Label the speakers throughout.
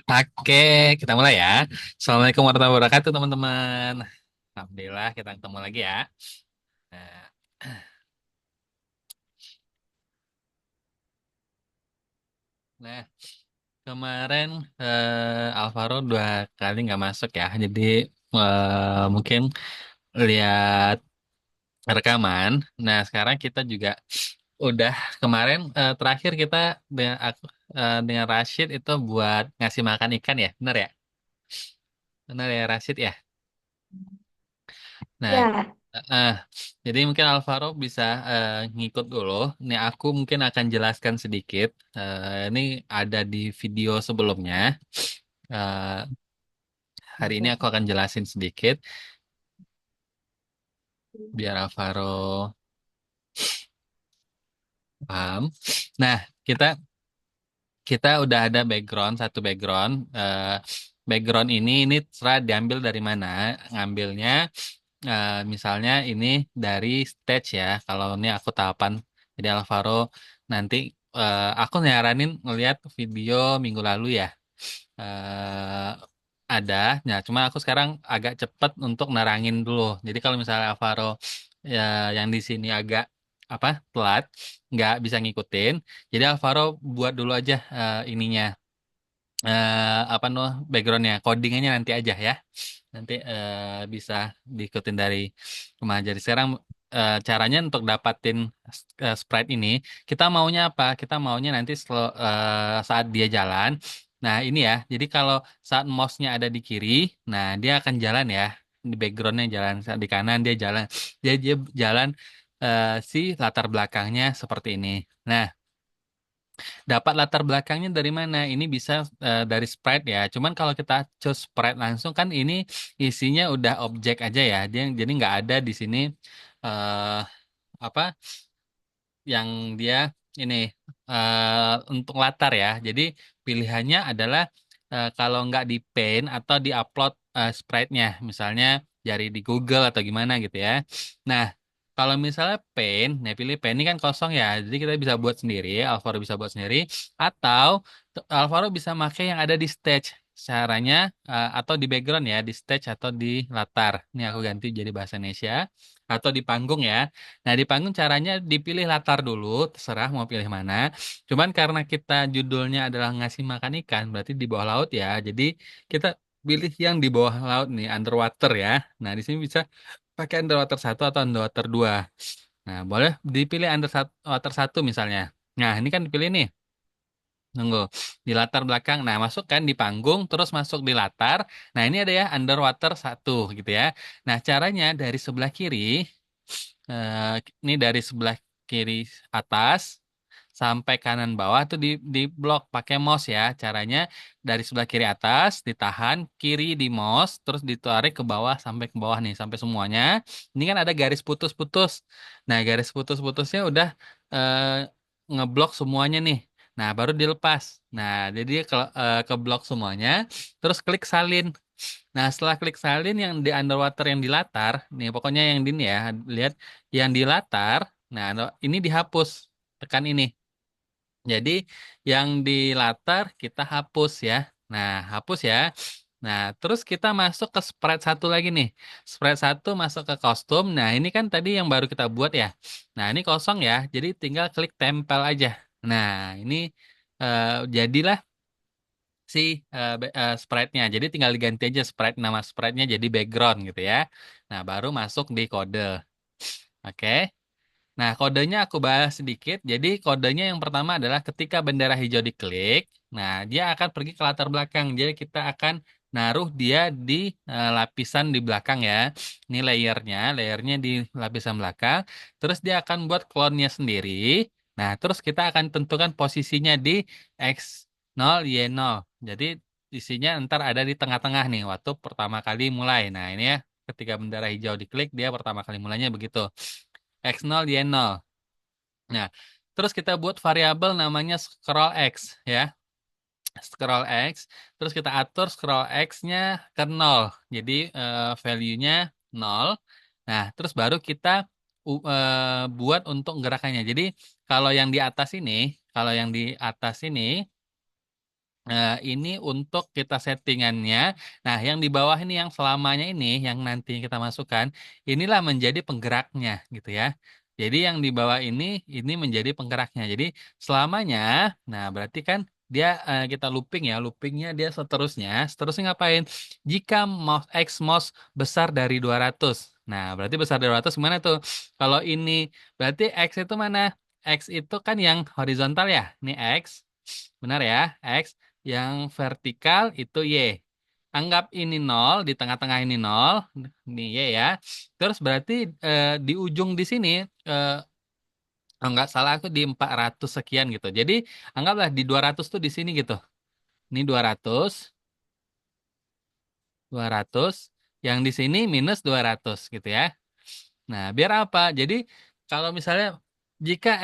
Speaker 1: Oke, kita mulai ya. Assalamualaikum warahmatullahi wabarakatuh, teman-teman. Alhamdulillah, kita ketemu lagi ya. Nah, nah, kemarin Alvaro 2 kali nggak masuk ya. Jadi mungkin lihat rekaman. Nah, sekarang kita juga udah kemarin terakhir kita dengan aku dengan Rashid itu buat ngasih makan ikan ya, bener ya? Bener ya, Rashid ya. Nah,
Speaker 2: Ya,
Speaker 1: eh, jadi mungkin Alvaro bisa ngikut dulu. Nih aku mungkin akan jelaskan sedikit. Ini ada di video sebelumnya. Eh, Hari ini aku akan jelasin sedikit biar Alvaro paham. Nah, kita kita udah ada background, satu background. Background ini terserah diambil dari mana. Ngambilnya misalnya ini dari stage ya. Kalau ini aku tahapan. Jadi Alvaro nanti aku nyaranin ngelihat video minggu lalu ya. eh ada. Nah, cuma aku sekarang agak cepet untuk nerangin dulu. Jadi kalau misalnya Alvaro ya, yang di sini agak apa telat, nggak bisa ngikutin. Jadi Alvaro buat dulu aja ininya apa noh backgroundnya, codingannya nanti aja ya. Nanti bisa diikutin dari rumah. Jadi sekarang caranya untuk dapatin sprite ini, kita maunya apa? Kita maunya nanti saat dia jalan. Nah ini ya, jadi kalau saat mouse-nya ada di kiri, nah dia akan jalan ya. Di backgroundnya jalan, saat di kanan dia jalan. Dia jalan si latar belakangnya seperti ini. Nah, dapat latar belakangnya dari mana? Ini bisa dari sprite ya. Cuman kalau kita choose sprite langsung kan ini isinya udah objek aja ya. Dia jadi nggak ada di sini eh apa yang dia ini untuk latar ya. Jadi pilihannya adalah kalau nggak di paint atau di upload sprite-nya, misalnya dari di Google atau gimana gitu ya. Nah, kalau misalnya paint, nah pilih paint ini kan kosong ya, jadi kita bisa buat sendiri, Alvaro bisa buat sendiri, atau Alvaro bisa pakai yang ada di stage. Caranya atau di background ya, di stage atau di latar. Ini aku ganti jadi bahasa Indonesia atau di panggung ya. Nah, di panggung caranya dipilih latar dulu, terserah mau pilih mana. Cuman karena kita judulnya adalah ngasih makan ikan, berarti di bawah laut ya. Jadi kita pilih yang di bawah laut nih, underwater ya. Nah, di sini bisa pakai underwater satu atau underwater 2. Nah, boleh dipilih underwater satu misalnya. Nah, ini kan dipilih nih. Nunggu di latar belakang. Nah, masuk kan di panggung, terus masuk di latar. Nah, ini ada ya underwater satu gitu ya. Nah, caranya dari sebelah kiri eh, ini dari sebelah kiri atas sampai kanan bawah tuh di blok pakai mouse ya. Caranya dari sebelah kiri atas ditahan, kiri di mouse, terus ditarik ke bawah sampai ke bawah nih sampai semuanya. Ini kan ada garis putus-putus. Nah, garis putus-putusnya udah eh, ngeblok semuanya nih. Nah, baru dilepas. Nah, jadi ke blok semuanya, terus klik salin. Nah, setelah klik salin yang di underwater yang di latar, nih pokoknya yang di ini ya, lihat yang di latar. Nah, ini dihapus. Tekan ini. Jadi yang di latar kita hapus ya. Nah, hapus ya. Nah, terus kita masuk ke spread satu lagi nih. Spread satu masuk ke kostum. Nah, ini kan tadi yang baru kita buat ya. Nah, ini kosong ya. Jadi tinggal klik tempel aja. Nah, ini jadilah si sprite-nya. Jadi tinggal diganti aja sprite nama sprite-nya jadi background gitu ya. Nah, baru masuk di kode. Oke. Nah, kodenya aku bahas sedikit. Jadi, kodenya yang pertama adalah ketika bendera hijau diklik, nah, dia akan pergi ke latar belakang. Jadi, kita akan naruh dia di lapisan di belakang ya. Ini layernya di lapisan belakang. Terus dia akan buat clone-nya sendiri. Nah, terus kita akan tentukan posisinya di X0, Y0. Jadi, isinya ntar ada di tengah-tengah nih, waktu pertama kali mulai. Nah, ini ya, ketika bendera hijau diklik, dia pertama kali mulainya begitu. X0, Y0. Nah, terus kita buat variabel namanya scroll X ya. Scroll X, terus kita atur scroll X-nya ke 0. Jadi value-nya 0. Nah, terus baru kita buat untuk gerakannya. Jadi kalau yang di atas ini, kalau yang di atas ini Ini untuk kita settingannya. Nah, yang di bawah ini yang selamanya ini, yang nanti kita masukkan, inilah menjadi penggeraknya, gitu ya. Jadi yang di bawah ini menjadi penggeraknya. Jadi selamanya, nah berarti kan dia kita looping ya, loopingnya dia seterusnya. Seterusnya ngapain? Jika mouse besar dari 200. Nah, berarti besar dari 200 gimana tuh? Kalau ini berarti X itu mana? X itu kan yang horizontal ya. Ini X. Benar ya, X. Yang vertikal itu Y. Anggap ini 0, di tengah-tengah ini 0, ini Y ya. Terus berarti di ujung di sini, eh, kalau nggak salah aku di 400 sekian gitu. Jadi anggaplah di 200 tuh di sini gitu. Ini 200, 200, yang di sini minus 200 gitu ya. Nah, biar apa? Jadi kalau misalnya jika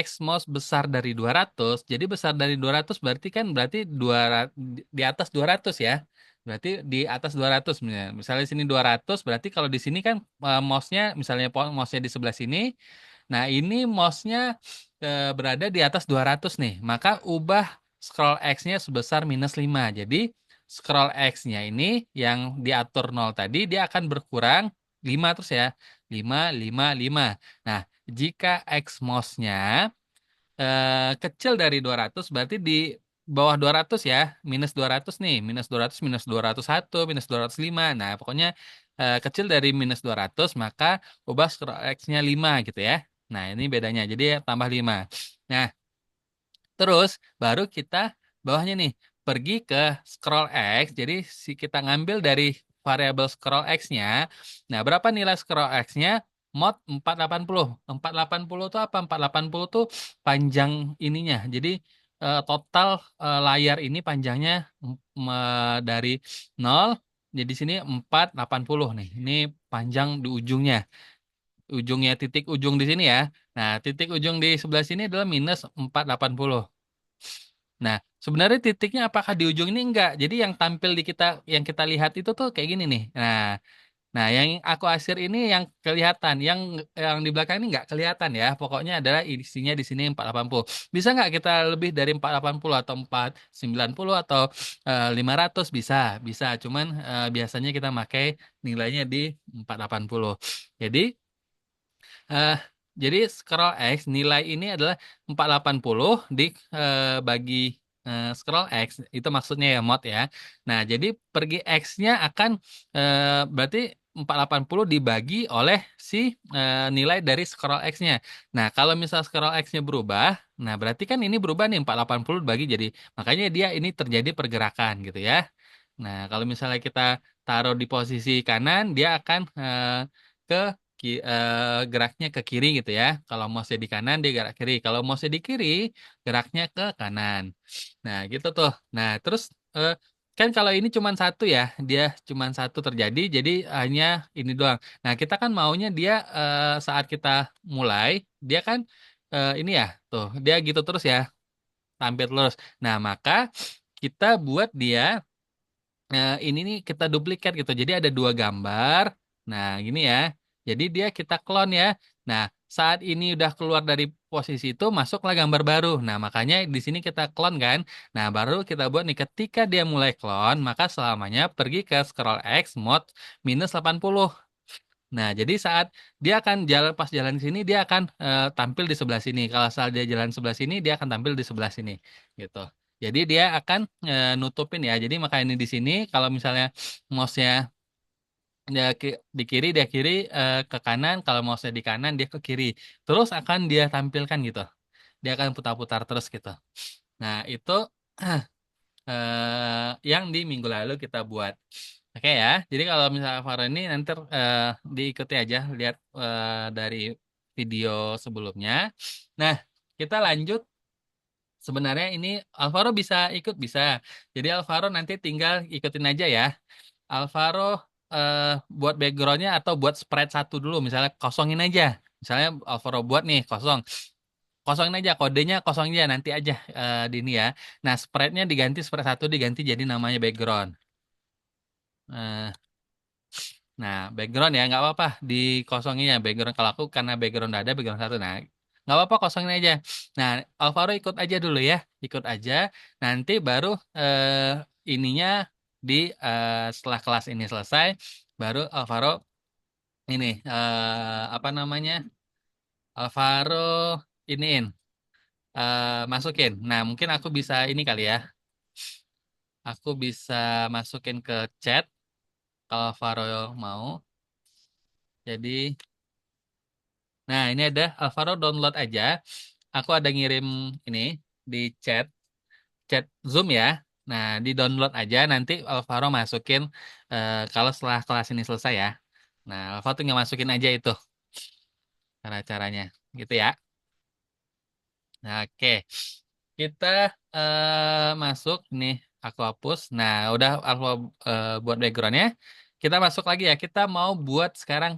Speaker 1: X mouse besar dari 200, jadi besar dari 200 berarti 200 di atas 200 ya. Berarti di atas 200 misalnya. Misalnya sini 200, berarti kalau di sini kan mouse-nya misalnya mouse-nya di sebelah sini. Nah, ini mouse-nya berada di atas 200 nih. Maka ubah scroll X-nya sebesar minus 5. Jadi scroll X-nya ini yang diatur 0 tadi dia akan berkurang 5 terus ya. 5, 5, 5. Nah, jika X mouse-nya kecil dari 200 berarti di bawah 200 ya, minus 200 nih, minus 200, minus 201, minus 205. Nah, pokoknya kecil dari minus 200 maka ubah scroll X-nya 5 gitu ya. Nah, ini bedanya. Jadi tambah 5. Nah, terus baru kita bawahnya nih pergi ke scroll X. Jadi si kita ngambil dari variabel scroll X-nya. Nah, berapa nilai scroll X-nya? Mod 480. 480 itu apa? 480 tuh panjang ininya. Jadi total layar ini panjangnya dari 0. Jadi sini 480 nih. Ini panjang di ujungnya. Ujungnya titik ujung di sini ya. Nah, titik ujung di sebelah sini adalah minus 480. Nah, sebenarnya titiknya apakah di ujung ini enggak? Jadi yang tampil di kita yang kita lihat itu tuh kayak gini nih. Nah, yang aku asir ini yang kelihatan, yang di belakang ini enggak kelihatan ya. Pokoknya adalah isinya di sini 480. Bisa enggak kita lebih dari 480 atau 490 atau 500 bisa, bisa. Cuman biasanya kita pakai nilainya di 480. Jadi Eh, jadi scroll X nilai ini adalah 480 bagi scroll X itu maksudnya ya mod ya. Nah, jadi pergi X-nya akan berarti 480 dibagi oleh si nilai dari scroll X-nya. Nah, kalau misal scroll X-nya berubah, nah berarti kan ini berubah nih 480 dibagi jadi makanya dia ini terjadi pergerakan gitu ya. Nah, kalau misalnya kita taruh di posisi kanan, dia akan ke geraknya ke kiri gitu ya. Kalau mouse di kanan dia gerak kiri. Kalau mouse di kiri geraknya ke kanan. Nah, gitu tuh. Nah, terus kan kalau ini cuma satu ya, dia cuma satu terjadi, jadi hanya ini doang. Nah, kita kan maunya dia saat kita mulai, dia kan ini ya, tuh dia gitu terus ya, tampil terus. Nah, maka kita buat dia ini nih kita duplikat gitu. Jadi ada dua gambar. Nah, gini ya. Jadi dia kita clone ya. Nah, saat ini udah keluar dari posisi itu, masuklah gambar baru. Nah, makanya di sini kita clone kan. Nah, baru kita buat nih ketika dia mulai clone, maka selamanya pergi ke scroll X mode minus 80. Nah, jadi saat dia akan jalan pas jalan sini dia akan tampil di sebelah sini. Kalau saat dia jalan sebelah sini dia akan tampil di sebelah sini gitu. Jadi dia akan nutupin ya. Jadi makanya ini di sini kalau misalnya mouse-nya di kiri dia kiri ke kanan, kalau mouse-nya di kanan dia ke kiri. Terus akan dia tampilkan gitu. Dia akan putar-putar terus gitu. Nah, itu yang di minggu lalu kita buat. Oke ya, jadi kalau misalnya Alvaro ini nanti diikuti aja lihat dari video sebelumnya. Nah, kita lanjut. Sebenarnya ini Alvaro bisa ikut bisa. Jadi Alvaro nanti tinggal ikutin aja ya. Alvaro eh, buat backgroundnya atau buat spread satu dulu, misalnya kosongin aja. Misalnya Alvaro buat nih kosong, kosongin aja kodenya kosongin aja nanti aja di ini ya. Nah spreadnya diganti spread satu diganti jadi namanya background. Eh, Nah, background ya nggak apa-apa dikosongin ya background kalau aku karena background udah ada background satu. Nah, nggak apa-apa, kosongin aja. Nah, Alvaro ikut aja dulu ya, ikut aja. Nanti baru ininya di setelah kelas ini selesai, baru Alvaro ini apa namanya? Alvaro iniin masukin. Nah, mungkin aku bisa ini kali ya. Aku bisa masukin ke chat kalau Alvaro mau. Jadi, nah ini ada Alvaro download aja. Aku ada ngirim ini di chat Zoom ya. Nah, di download aja nanti Alvaro masukin kalau setelah kelas ini selesai ya. Nah, Alvaro tinggal masukin aja itu cara-caranya. Gitu ya. Nah, oke. Kita masuk nih, aku hapus. Nah, udah aku buat backgroundnya. Kita masuk lagi ya. Kita mau buat sekarang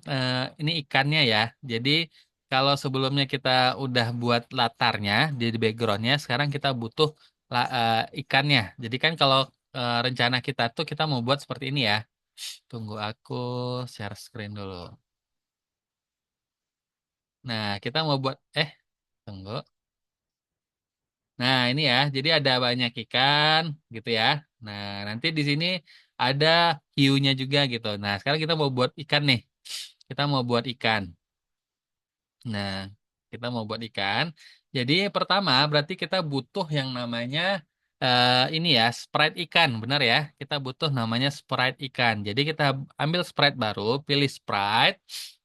Speaker 1: ini ikannya ya. Jadi kalau sebelumnya kita udah buat latarnya di backgroundnya, sekarang kita butuh ikannya. Jadi kan kalau rencana kita tuh kita mau buat seperti ini ya. Tunggu aku share screen dulu. Nah, kita mau buat tunggu. Nah, ini ya. Jadi ada banyak ikan gitu ya. Nah, nanti di sini ada hiunya juga gitu. Nah, sekarang kita mau buat ikan nih. Kita mau buat ikan. Nah, kita mau buat ikan. Jadi pertama berarti kita butuh yang namanya ini ya, sprite ikan, benar ya? Kita butuh namanya sprite ikan. Jadi kita ambil sprite baru, pilih sprite,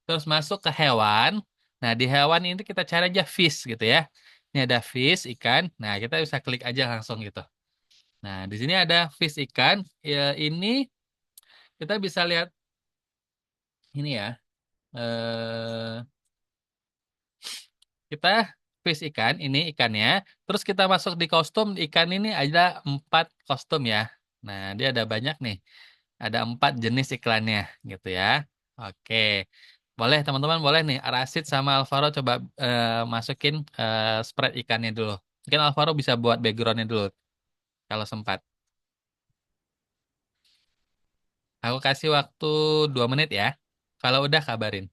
Speaker 1: terus masuk ke hewan. Nah, di hewan ini kita cari aja fish gitu ya. Ini ada fish ikan. Nah, kita bisa klik aja langsung gitu. Nah, di sini ada fish ikan. Ya, ini kita bisa lihat ini ya. Eh Kita fish ikan, ini ikannya. Terus kita masuk di kostum, ikan ini ada 4 kostum ya. Nah, dia ada banyak nih. Ada 4 jenis iklannya gitu ya. Oke. Boleh teman-teman, boleh nih. Arasid sama Alvaro coba masukin spread ikannya dulu. Mungkin Alvaro bisa buat backgroundnya dulu kalau sempat. Aku kasih waktu 2 menit ya. Kalau udah kabarin.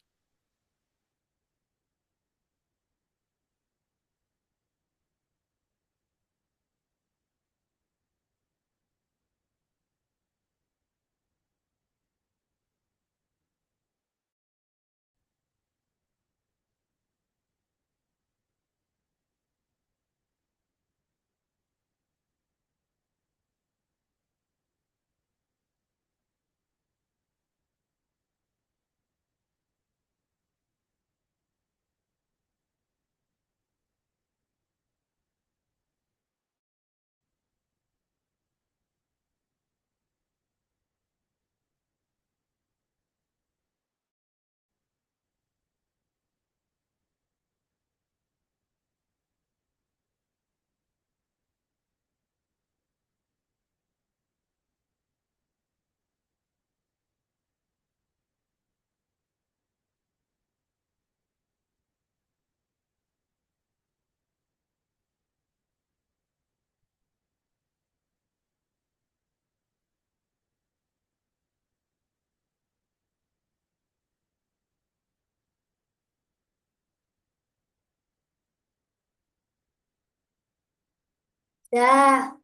Speaker 2: Dah,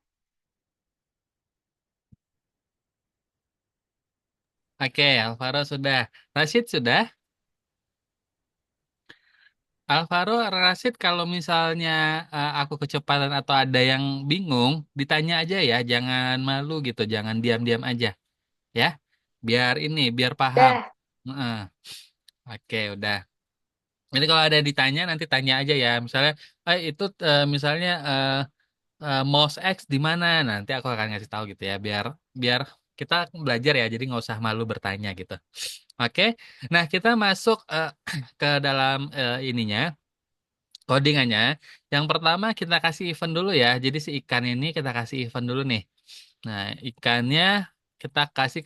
Speaker 1: Oke, Alvaro sudah. Rashid sudah. Alvaro Rashid, kalau misalnya aku kecepatan atau ada yang bingung, ditanya aja ya, jangan malu gitu, jangan diam-diam aja ya, biar paham.
Speaker 2: dah.
Speaker 1: Heeh. Oke, udah. Jadi kalau ada ditanya nanti tanya aja ya, misalnya, itu misalnya mouse X di mana, nanti aku akan ngasih tahu gitu ya, biar biar kita belajar ya, jadi nggak usah malu bertanya gitu. Oke, nah kita masuk ke dalam ininya. Codingannya, yang pertama kita kasih event dulu ya. Jadi si ikan ini kita kasih event dulu nih. Nah, ikannya kita kasih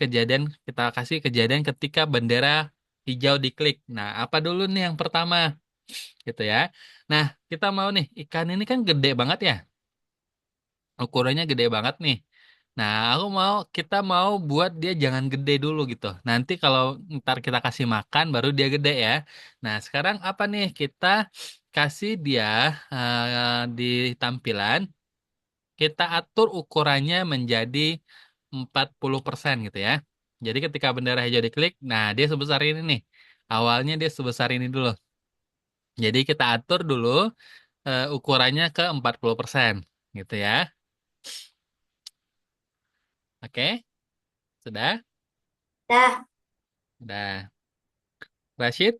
Speaker 1: kejadian ketika bendera hijau diklik. Nah, apa dulu nih yang pertama gitu ya. Nah, kita mau nih, ikan ini kan gede banget ya. Ukurannya gede banget nih. Nah, kita mau buat dia jangan gede dulu gitu. Nanti kalau ntar kita kasih makan baru dia gede ya. Nah, sekarang apa nih? Kita kasih dia di tampilan, kita atur ukurannya menjadi 40% gitu ya. Jadi ketika bendera hijau diklik, nah dia sebesar ini nih. Awalnya dia sebesar ini dulu. Jadi kita atur dulu ukurannya ke 40% gitu ya. Oke, sudah?
Speaker 2: Dah.
Speaker 1: Sudah. Rashid?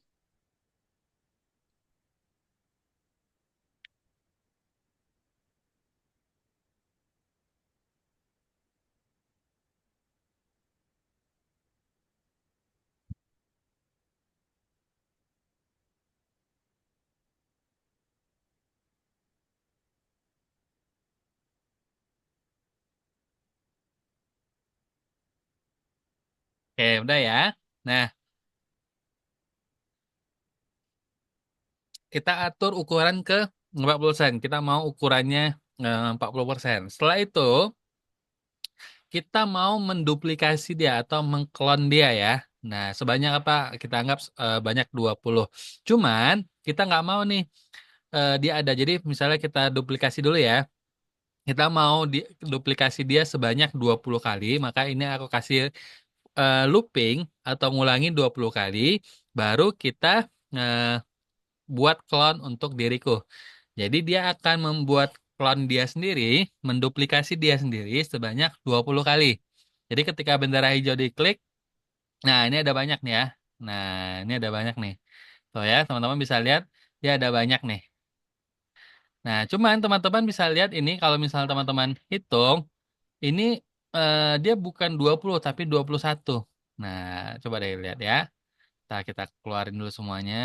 Speaker 1: Oke, udah ya. Nah, kita atur ukuran ke 40%. Kita mau ukurannya 40%. Setelah itu, kita mau menduplikasi dia atau mengklon dia ya. Nah, sebanyak apa? Kita anggap banyak 20. Cuman, kita nggak mau nih dia ada. Jadi, misalnya kita duplikasi dulu ya. Kita mau duplikasi dia sebanyak 20 kali, maka ini aku kasih looping atau ngulangi 20 kali, baru kita eh, buat clone untuk diriku. Jadi dia akan membuat clone dia sendiri, menduplikasi dia sendiri sebanyak 20 kali. Jadi ketika bendera hijau diklik, nah ini ada banyak nih ya. Nah, ini ada banyak nih. Tuh ya, teman-teman bisa lihat dia ada banyak nih. Nah, cuman teman-teman bisa lihat ini kalau misalnya teman-teman hitung, ini dia bukan 20 tapi 21. Nah, coba deh lihat ya. Kita keluarin dulu semuanya.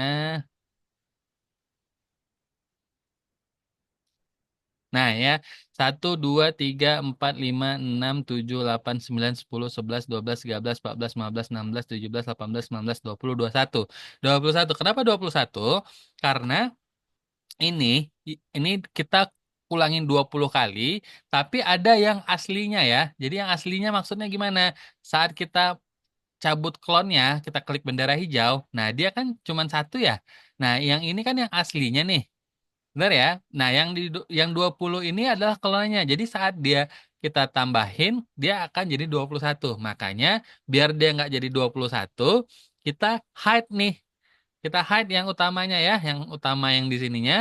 Speaker 1: Nah ya, 1, 2, 3, 4, 5, 6, 7, 8, 9, 10, 11, 12, 13, 14, 15, 16, 17, 18, 19, 20, 21. Karena ini ini kita ulangin 20 kali, tapi ada yang aslinya ya. Jadi yang aslinya maksudnya gimana? Saat kita cabut klonnya, kita klik bendera hijau, nah dia kan cuma satu ya. Nah, yang ini kan yang aslinya nih. Benar ya? Nah, yang 20 ini adalah kelonnya. Jadi saat dia kita tambahin, dia akan jadi 21. Makanya biar dia nggak jadi 21, kita hide nih. Kita hide yang utamanya ya, yang utama yang di sininya,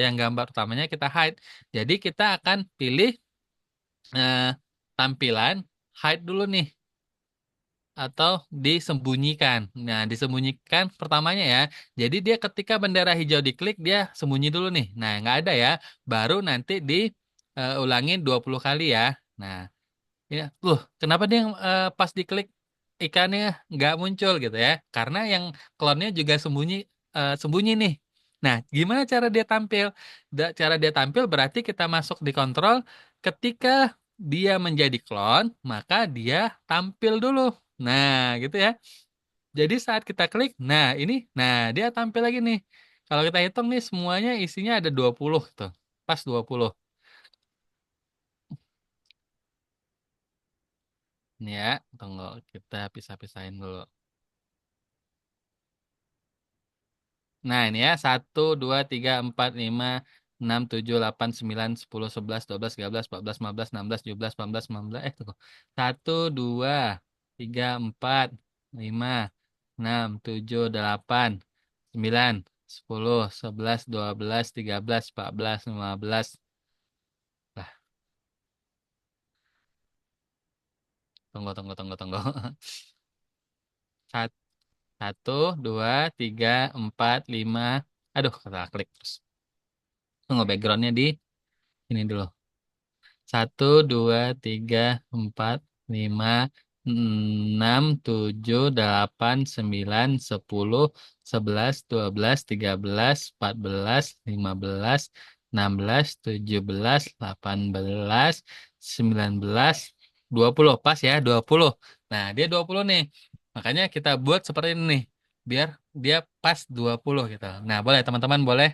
Speaker 1: yang gambar utamanya kita hide. Jadi kita akan pilih eh, tampilan hide dulu nih atau disembunyikan. Nah, disembunyikan pertamanya ya. Jadi dia ketika bendera hijau diklik dia sembunyi dulu nih. Nah, nggak ada ya. Baru nanti diulangin 20 kali ya. Nah, ya, kenapa dia pas diklik ikannya nggak muncul gitu ya? Karena yang klonnya juga sembunyi nih. Nah, gimana cara dia tampil? Cara dia tampil berarti kita masuk di kontrol. Ketika dia menjadi klon, maka dia tampil dulu. Nah, gitu ya. Jadi saat kita klik, nah dia tampil lagi nih. Kalau kita hitung nih semuanya isinya ada 20 tuh. Pas 20. Nih ya, tunggu kita pisah-pisahin dulu. Nah, ini ya, 1, 2, 3, 4, 5, 6, 7, 8, 9, 10, 11, 12, 13, 14, 15, 16, 17, 18, 19, 20, 21. Satu, dua, tiga, empat, lima, enam, tujuh, delapan, sembilan, 10, 11, 12, 13, 14, 15. Lah, tunggu. Sat- Satu, dua, tiga, empat, lima. Aduh, kata klik terus. Tunggu backgroundnya di ini dulu. 1, 2, 3, 4, 5, 6, 7, 8, 9, 10, 11, 12, 13, 14, 15, 16, 17, 18, 19, 20. Pas ya, 20. Nah, dia 20 nih. Makanya kita buat seperti ini nih. Biar dia pas 20 gitu. Nah, boleh teman-teman boleh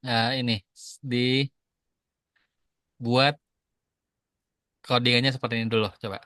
Speaker 1: eh ini dibuat codingannya seperti ini dulu. Coba.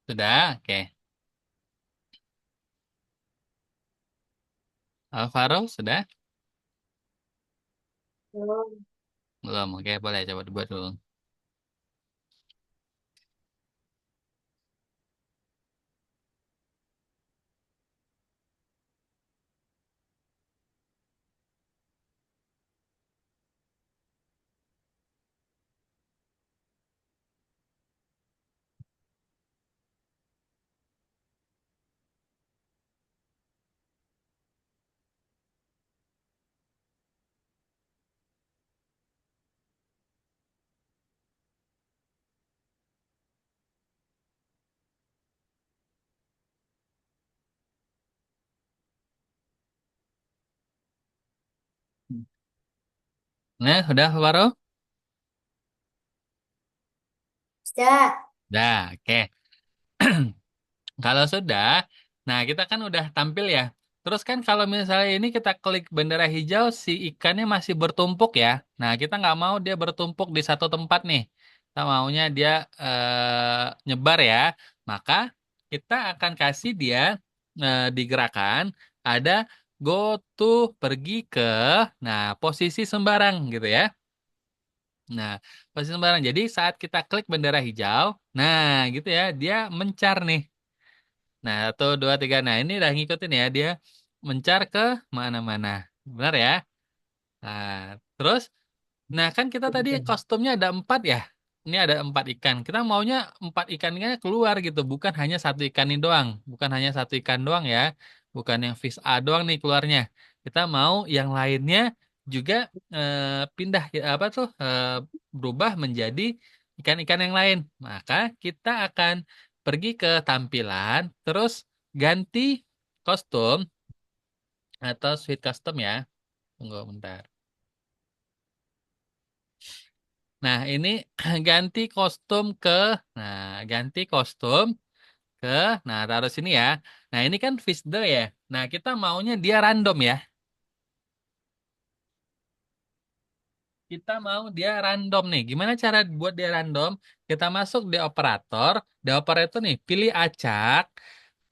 Speaker 1: Sudah? Oke. Alvaro, sudah?
Speaker 2: Belum.
Speaker 1: Belum. Oke, boleh coba dibuat dulu. Nah, udah Alvaro?
Speaker 2: Sudah.
Speaker 1: Udah, oke. Kalau sudah, nah kita kan udah tampil ya. Terus kan kalau misalnya ini kita klik bendera hijau, si ikannya masih bertumpuk ya. Nah, kita nggak mau dia bertumpuk di satu tempat nih. Kita maunya dia nyebar ya. Maka kita akan kasih dia digerakkan. Ada go to pergi ke, nah posisi sembarang gitu ya. Nah, posisi sembarang. Jadi saat kita klik bendera hijau, nah gitu ya, dia mencar nih. Nah, satu, dua, tiga. Nah, ini udah ngikutin ya. Dia mencar ke mana-mana. Benar ya? Nah, terus, nah kan kita tadi kostumnya ada empat ya. Ini ada empat ikan. Kita maunya empat ikannya keluar gitu. Bukan hanya satu ikan ini doang. Bukan hanya satu ikan doang ya. Bukan yang fish A doang nih keluarnya. Kita mau yang lainnya juga pindah apa tuh berubah menjadi ikan-ikan yang lain. Maka kita akan pergi ke tampilan, terus ganti kostum atau suite custom ya. Tunggu bentar. Nah, ini ganti kostum ke, nah, ganti kostum ke, nah, taruh sini ya. Nah, ini kan fish day ya. Nah, kita maunya dia random ya. Kita mau dia random nih. Gimana cara buat dia random? Kita masuk di operator. Di operator nih, pilih acak.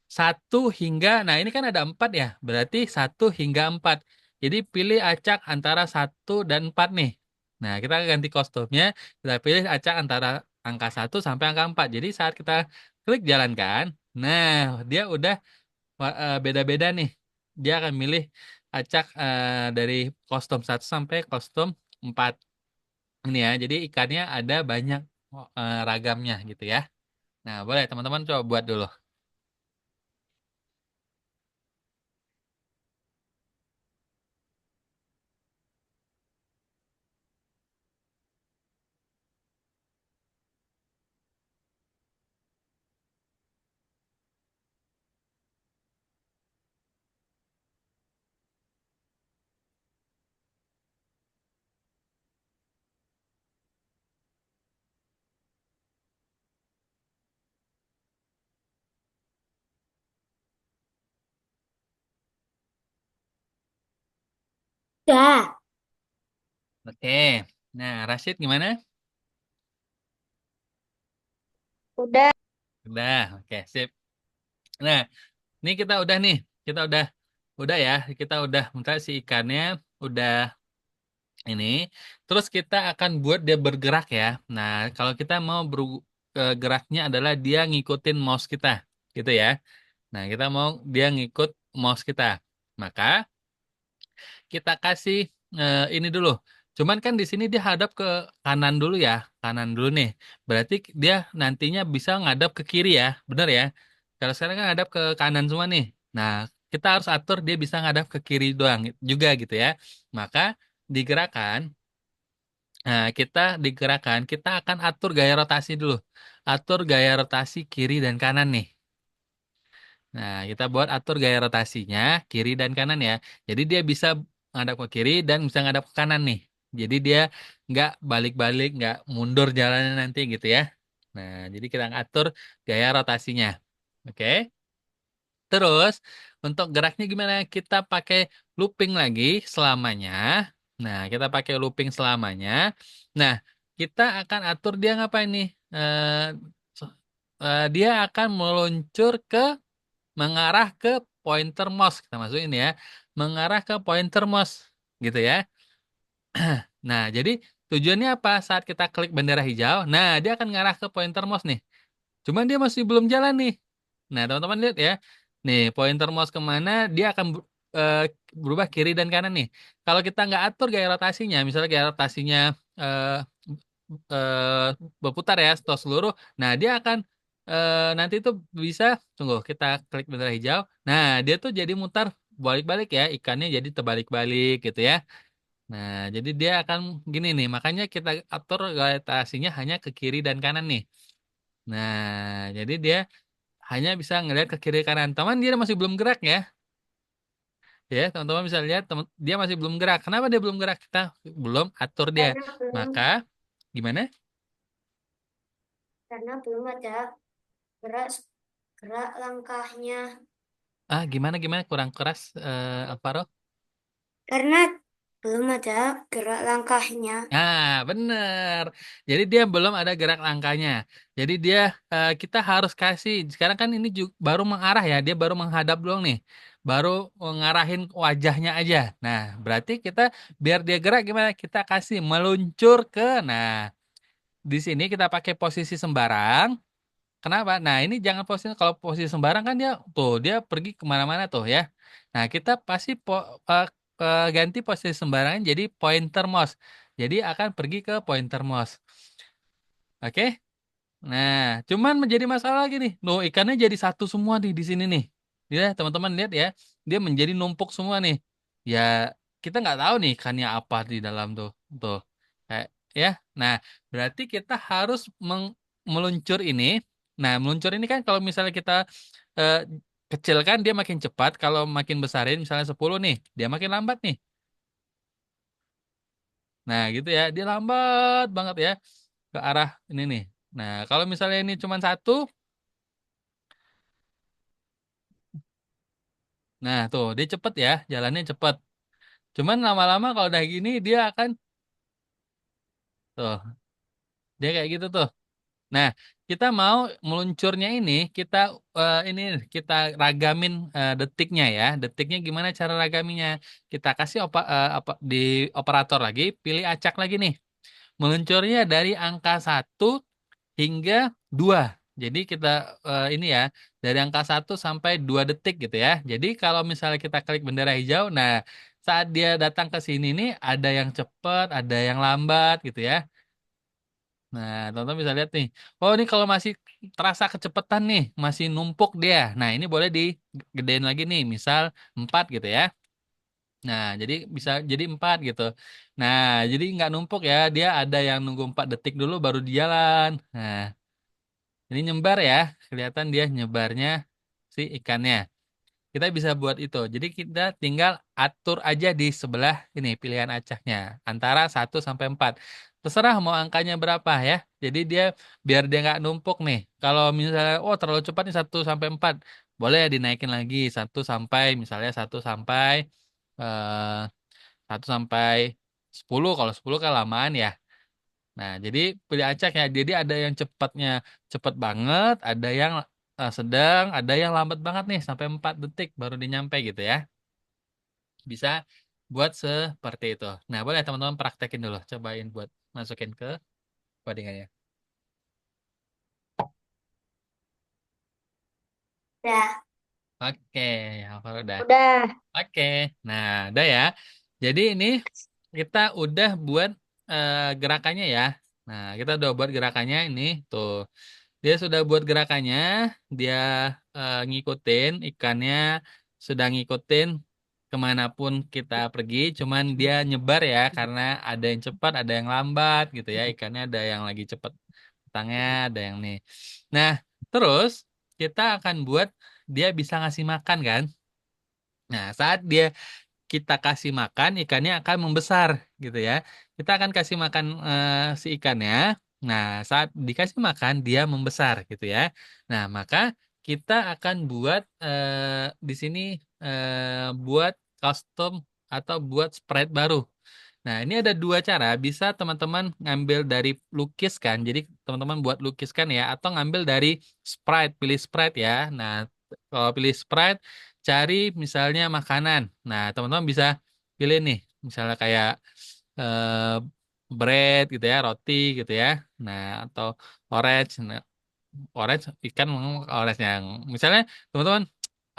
Speaker 1: Satu hingga, nah ini kan ada empat ya, berarti satu hingga empat. Jadi pilih acak antara satu dan empat nih. Nah, kita ganti kostumnya, kita pilih acak antara angka satu sampai angka empat. Jadi saat kita klik jalankan, nah dia udah beda-beda nih. Dia akan milih acak dari kostum satu sampai kostum empat. Ini ya, jadi ikannya ada banyak ragamnya gitu ya. Nah, boleh teman-teman coba buat dulu.
Speaker 2: Sudah.
Speaker 1: Oke. Nah, Rashid gimana?
Speaker 2: Udah.
Speaker 1: Udah, oke, sip. Nah, ini kita udah nih, kita udah ya, kita udah, bentar si ikannya udah ini. Terus kita akan buat dia bergerak ya. Nah, kalau kita mau bergeraknya adalah dia ngikutin mouse kita, gitu ya. Nah, kita mau dia ngikut mouse kita. Maka kita kasih ini dulu. Cuman kan di sini dia hadap ke kanan dulu ya, kanan dulu nih. Berarti dia nantinya bisa ngadap ke kiri ya, bener ya? Kalau sekarang kan ngadap ke kanan semua nih. Nah, kita harus atur dia bisa ngadap ke kiri doang juga gitu ya. Maka digerakkan, nah kita akan atur gaya rotasi dulu. Atur gaya rotasi kiri dan kanan nih. Nah, kita buat atur gaya rotasinya kiri dan kanan ya. Jadi dia bisa ngadap ke kiri dan bisa ngadap ke kanan nih. Jadi dia nggak balik-balik, nggak mundur jalannya nanti gitu ya. Nah, jadi kita atur gaya rotasinya. Oke. Terus untuk geraknya gimana? Kita pakai looping lagi selamanya. Nah, kita pakai looping selamanya. Nah, kita akan atur dia ngapain nih? dia akan meluncur mengarah ke pointer mouse. Kita masukin ya, mengarah ke pointer mouse, gitu ya. Nah, jadi tujuannya apa? Saat kita klik bendera hijau, nah dia akan ngarah ke pointer mouse nih. Cuman dia masih belum jalan nih. Nah, teman-teman lihat ya. Nih, pointer mouse kemana, dia akan eh, berubah kiri dan kanan nih. Kalau kita nggak atur gaya rotasinya, misalnya gaya rotasinya eh, berputar ya, atau seluruh. Nah, dia akan nanti itu bisa, tunggu, kita klik bendera hijau. Nah, dia tuh jadi mutar balik-balik ya, ikannya jadi terbalik-balik gitu ya. Nah, jadi dia akan gini nih, makanya kita atur gravitasinya hanya ke kiri dan kanan nih. Nah, jadi dia hanya bisa ngelihat ke kiri kanan. Teman dia masih belum gerak ya. Ya, teman-teman bisa lihat dia masih belum gerak. Kenapa dia belum gerak? Kita belum atur dia.
Speaker 2: karena belum
Speaker 1: Maka gimana?
Speaker 2: karena belum ada gerak gerak langkahnya.
Speaker 1: Gimana gimana kurang keras Alvaro?
Speaker 2: Karena belum ada gerak langkahnya.
Speaker 1: Bener. Jadi dia belum ada gerak langkahnya. Jadi dia kita harus kasih. Sekarang kan ini baru mengarah ya. Dia baru menghadap doang nih. Baru ngarahin wajahnya aja. Nah, berarti kita biar dia gerak gimana? Kita kasih meluncur ke. Nah, di sini kita pakai posisi sembarang. Kenapa? Nah, ini jangan posisi kalau posisi sembarang kan dia tuh dia pergi kemana-mana tuh ya. Nah, kita pasti ganti posisi sembarangan jadi pointer mouse. Jadi akan pergi ke pointer mouse. Oke? Nah, cuman menjadi masalah lagi nih. Loh, ikannya jadi satu semua nih di sini nih. Ya, teman-teman lihat ya. Dia menjadi numpuk semua nih. Ya, kita nggak tahu nih ikannya apa di dalam tuh. Tuh. Kayak, ya. Nah, berarti kita harus meluncur ini. Nah, meluncur ini kan kalau misalnya kita eh, kecil kan dia makin cepat. Kalau makin besarin misalnya 10 nih, dia makin lambat nih. Nah, gitu ya. Dia lambat banget ya ke arah ini nih. Nah, kalau misalnya ini cuma satu, nah tuh dia cepet ya, jalannya cepet. Cuman lama-lama kalau udah gini dia akan tuh, dia kayak gitu tuh. Nah, kita mau meluncurnya ini, ini kita ragamin detiknya ya. Detiknya gimana cara ragaminya? Kita kasih di operator lagi, pilih acak lagi nih. Meluncurnya dari angka 1 hingga 2. Jadi kita ini ya, dari angka 1 sampai 2 detik gitu ya. Jadi kalau misalnya kita klik bendera hijau, nah saat dia datang ke sini nih, ada yang cepat, ada yang lambat gitu ya. Nah, teman-teman bisa lihat nih. Oh, ini kalau masih terasa kecepatan nih, masih numpuk dia. Nah, ini boleh digedein lagi nih, misal 4 gitu ya. Nah, jadi bisa jadi 4 gitu. Nah, jadi nggak numpuk ya. Dia ada yang nunggu 4 detik dulu baru di jalan. Nah, ini nyebar ya. Kelihatan dia nyebarnya si ikannya. Kita bisa buat itu. Jadi kita tinggal atur aja di sebelah ini pilihan acaknya. Antara 1 sampai 4. Terserah mau angkanya berapa ya. Jadi dia biar dia nggak numpuk nih. Kalau misalnya, oh terlalu cepat nih 1 sampai 4. Boleh dinaikin lagi. 1 sampai, misalnya 1 sampai eh, 1 sampai 10. Kalau 10 kan lamaan ya. Nah, jadi pilih acak ya. Jadi ada yang cepatnya cepet banget, ada yang sedang, ada yang lambat banget nih sampai 4 detik baru dinyampe gitu ya. Bisa buat seperti itu. Nah, boleh teman-teman praktekin dulu. Cobain buat masukin ke codingannya.
Speaker 2: Udah,
Speaker 1: Oke, hafal udah.
Speaker 2: udah.
Speaker 1: Oke, nah udah ya. Jadi ini kita udah buat gerakannya ya. Nah, kita udah buat gerakannya ini tuh. Dia sudah buat gerakannya, dia ngikutin ikannya, sudah ngikutin kemanapun kita pergi, cuman dia nyebar ya karena ada yang cepat, ada yang lambat gitu ya. Ikannya ada yang lagi cepat datangnya, ada yang nih. Nah, terus kita akan buat dia bisa ngasih makan kan. Nah, saat kita kasih makan, ikannya akan membesar gitu ya. Kita akan kasih makan si ikannya. Nah, saat dikasih makan dia membesar gitu ya. Nah, maka kita akan buat di sini buat kostum atau buat sprite baru. Nah, ini ada dua cara. Bisa teman-teman ngambil dari lukiskan. Jadi teman-teman buat lukiskan ya, atau ngambil dari sprite, pilih sprite ya. Nah, kalau pilih sprite, cari misalnya makanan. Nah, teman-teman bisa pilih nih, misalnya kayak eh, bread gitu ya, roti gitu ya. Nah, atau orange. Nah, orange ikan memang orange yang misalnya teman-teman,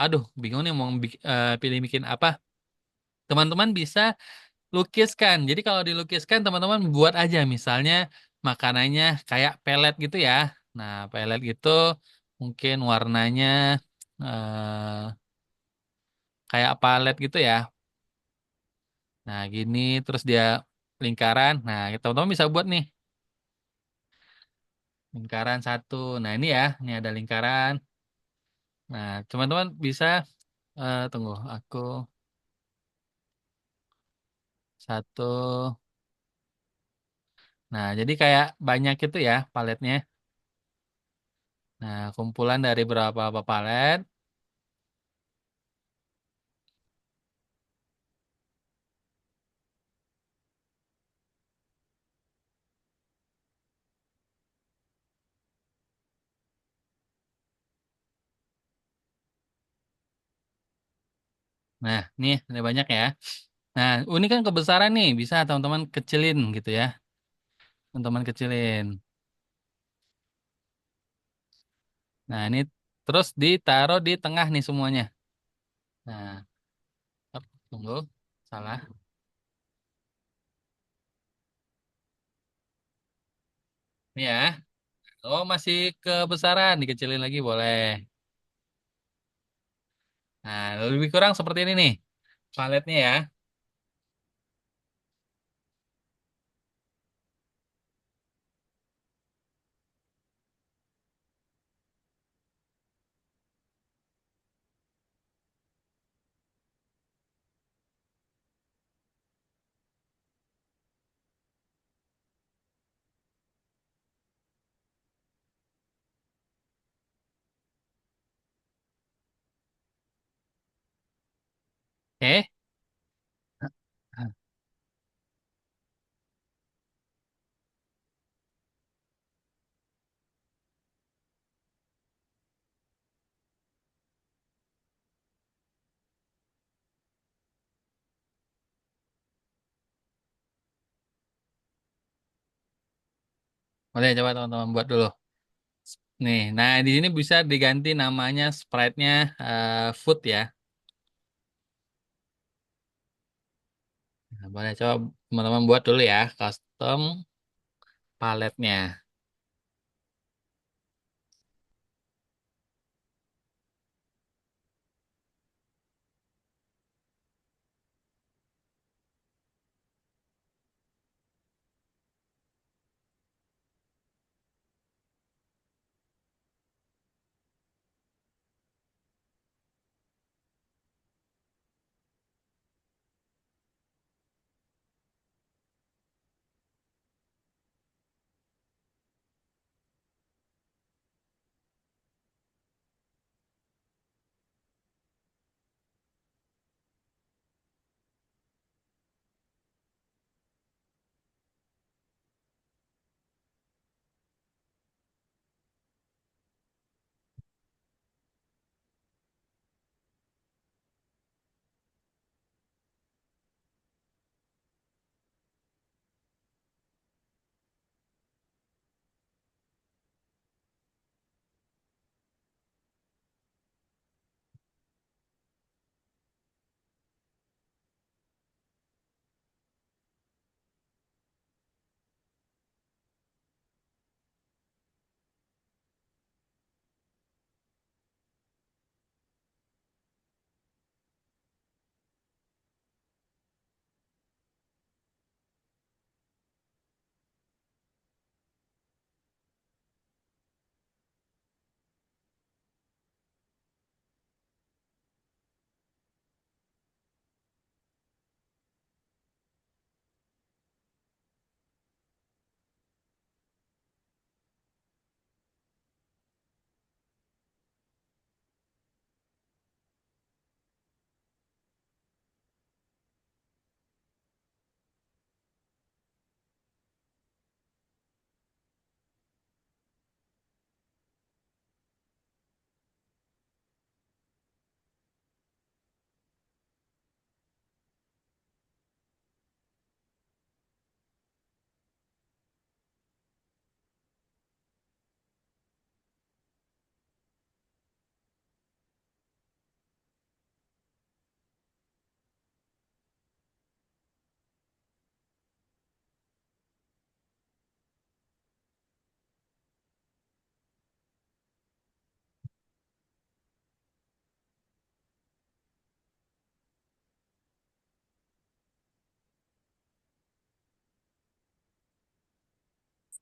Speaker 1: aduh bingung nih mau pilih bikin apa. Teman-teman bisa lukiskan. Jadi kalau dilukiskan teman-teman buat aja misalnya makanannya kayak pelet gitu ya. Nah, pelet gitu mungkin warnanya kayak palet gitu ya. Nah, gini terus dia lingkaran. Nah, teman-teman bisa buat nih lingkaran satu. Nah, ini ya, ini ada lingkaran. Nah, teman-teman bisa tunggu aku satu. Nah, jadi kayak banyak itu ya paletnya. Nah, kumpulan dari beberapa palet. Nah, nih ada banyak ya. Nah, ini kan kebesaran nih, bisa teman-teman kecilin gitu ya. Teman-teman kecilin. Nah, ini terus ditaruh di tengah nih semuanya. Nah, tunggu. Salah. Ini ya. Oh, masih kebesaran, dikecilin lagi boleh. Nah, lebih kurang seperti ini nih. Paletnya ya. Oke. Boleh coba teman-teman buat dulu. Nih, nah di sini bisa diganti namanya sprite-nya food ya. Nah, boleh coba teman-teman buat dulu ya custom paletnya.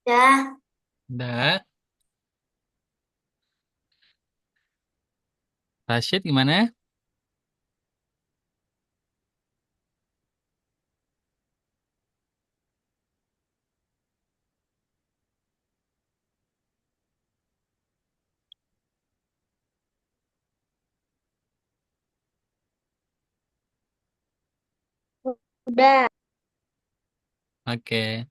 Speaker 2: Dah.
Speaker 1: Udah. Rashid gimana?
Speaker 2: Udah.
Speaker 1: Oke.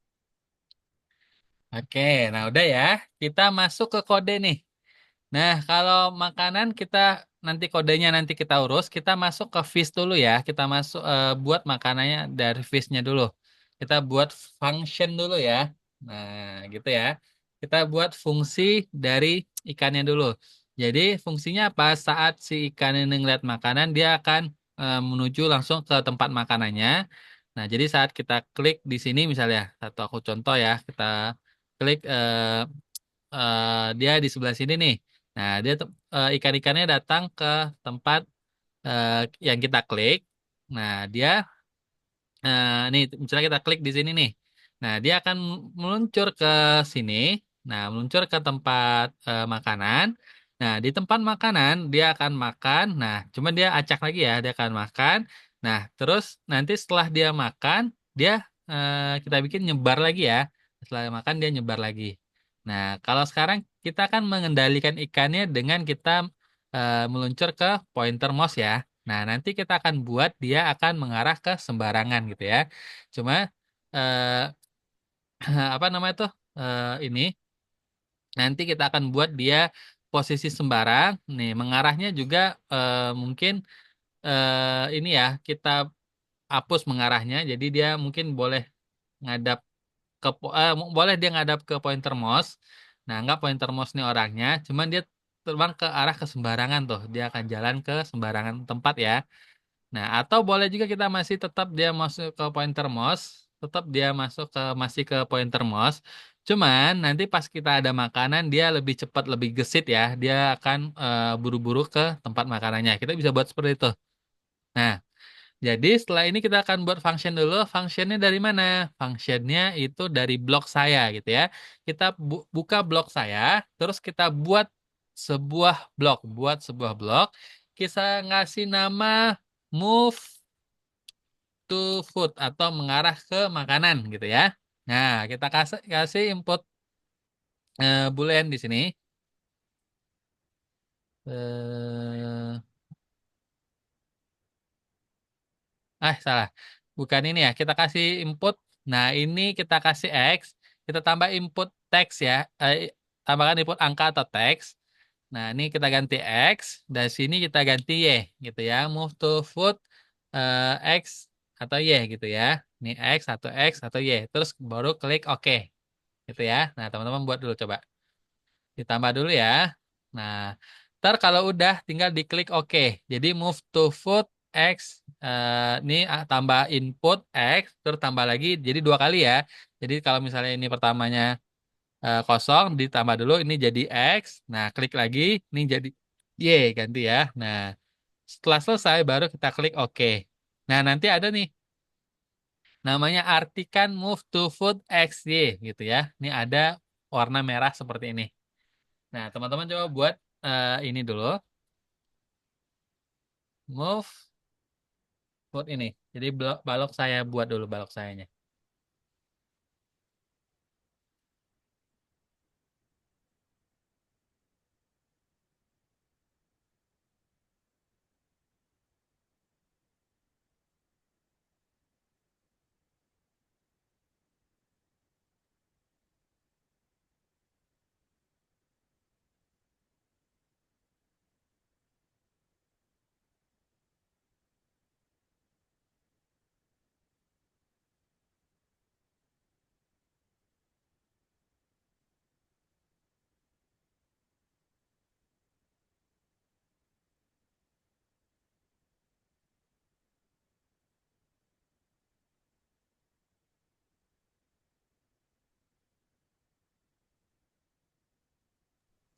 Speaker 1: Oke, nah udah ya. Kita masuk ke kode nih. Nah, kalau makanan kita nanti kodenya nanti kita urus, kita masuk ke fish dulu ya. Kita masuk buat makanannya dari fishnya dulu. Kita buat function dulu ya. Nah, gitu ya. Kita buat fungsi dari ikannya dulu. Jadi fungsinya apa? Saat si ikan ini ngeliat makanan, dia akan menuju langsung ke tempat makanannya. Nah, jadi saat kita klik di sini misalnya, satu aku contoh ya, kita klik dia di sebelah sini nih. Nah, dia ikan-ikannya datang ke tempat eh, yang kita klik. Nah, dia nih misalnya kita klik di sini nih. Nah, dia akan meluncur ke sini. Nah, meluncur ke tempat makanan. Nah, di tempat makanan dia akan makan. Nah, cuma dia acak lagi ya, dia akan makan. Nah, terus nanti setelah dia makan, dia kita bikin nyebar lagi ya. Setelah makan dia nyebar lagi. Nah, kalau sekarang kita akan mengendalikan ikannya dengan kita meluncur ke pointer mouse ya. Nah, nanti kita akan buat dia akan mengarah ke sembarangan gitu ya. Cuma eh, apa namanya tuh ini nanti kita akan buat dia posisi sembarang. Nih, mengarahnya juga mungkin ini ya kita hapus mengarahnya. Jadi dia mungkin boleh ngadap boleh dia ngadap ke pointer mouse. Nah, nggak pointer mouse nih orangnya, cuman dia terbang ke arah ke sembarangan tuh. Dia akan jalan ke sembarangan tempat ya. Nah, atau boleh juga kita masih tetap dia masuk ke pointer mouse, tetap dia masuk ke masih ke pointer mouse. Cuman nanti pas kita ada makanan dia lebih cepat, lebih gesit ya. Dia akan buru-buru ke tempat makanannya. Kita bisa buat seperti itu. Nah, jadi setelah ini kita akan buat function dulu. Functionnya dari mana? Functionnya itu dari blok saya gitu ya. Kita buka blok saya, terus kita buat sebuah blok. Kita ngasih nama move to food atau mengarah ke makanan gitu ya. Nah, kita kasih kasih input boolean di sini. Eh, salah. Bukan ini ya. Kita kasih input. Nah, ini kita kasih X. Kita tambah input teks ya. Tambahkan input angka atau teks. Nah, ini kita ganti X. Dan sini kita ganti Y gitu ya. Move to food X atau Y gitu ya. Ini X atau X atau Y. Terus baru klik OK gitu ya. Nah, teman-teman buat dulu coba. Ditambah dulu ya. Nah, ntar kalau udah tinggal diklik OK. Jadi move to food X, ini tambah input X, terus tambah lagi, jadi dua kali ya. Jadi kalau misalnya ini pertamanya kosong, ditambah dulu, ini jadi X. Nah, klik lagi, ini jadi Y, ganti ya. Nah, setelah selesai baru kita klik OK. Nah, nanti ada nih, namanya artikan move to food X, Y gitu ya. Ini ada warna merah seperti ini. Nah, teman-teman coba buat ini dulu. Move buat ini. Jadi balok saya buat dulu balok sayanya.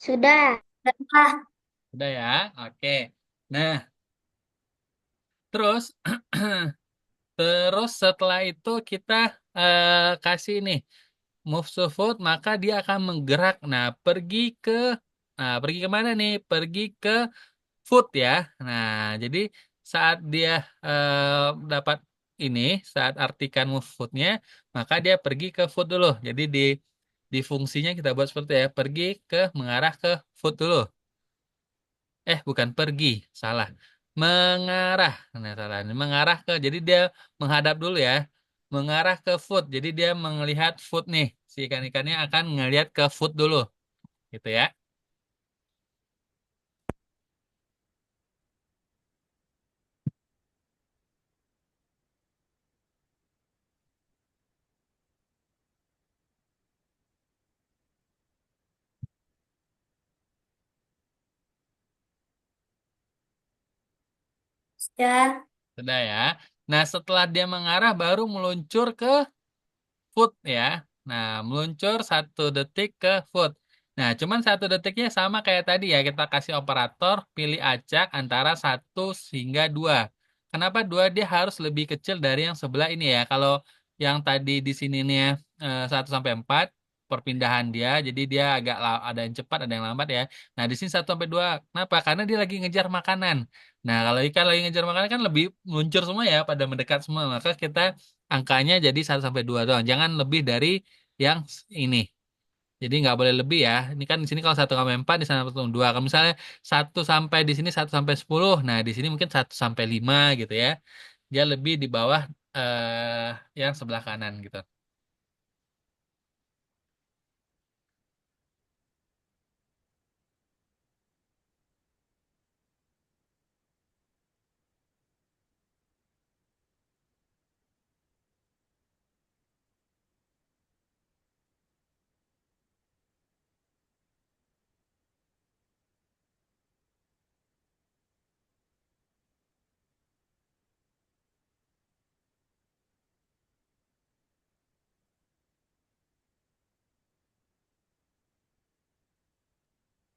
Speaker 2: Sudah. Sudah.
Speaker 1: Udah ya? Oke. Nah, terus terus setelah itu kita kasih nih. move to foot, maka dia akan menggerak. Pergi ke mana nih? Pergi ke foot ya. Nah, jadi saat dia dapat ini, saat artikan move footnya, maka dia pergi ke foot dulu. Jadi di fungsinya kita buat seperti ya, pergi ke mengarah ke foot dulu. Bukan pergi, salah. Mengarah. Nah, salah. Mengarah ke, jadi dia menghadap dulu ya. Mengarah ke foot. Jadi dia melihat foot nih. Si ikan-ikannya akan ngelihat ke foot dulu. Gitu ya.
Speaker 2: Sudah.
Speaker 1: Sudah ya. Nah, setelah dia mengarah baru meluncur ke foot ya. Nah, meluncur 1 detik ke foot. Nah, cuman 1 detiknya sama kayak tadi ya. Kita kasih operator, pilih acak antara 1 hingga 2. Kenapa 2? Dia harus lebih kecil dari yang sebelah ini ya. Kalau yang tadi di sini nih ya, 1 sampai 4 perpindahan dia. Jadi dia agak ada yang cepat, ada yang lambat ya. Nah, di sini 1 sampai 2. Kenapa? Karena dia lagi ngejar makanan. Nah, kalau ikan lagi ngejar makanan kan lebih meluncur semua ya, pada mendekat semua. Maka kita angkanya jadi 1 sampai 2 doang. Jangan lebih dari yang ini. Jadi nggak boleh lebih ya. Ini kan di sini kalau 1 sampai 4 di sana 1 sampai 2. Kalau misalnya 1 sampai di sini 1 sampai 10. Nah, di sini mungkin 1 sampai 5 gitu ya. Dia lebih di bawah yang sebelah kanan gitu.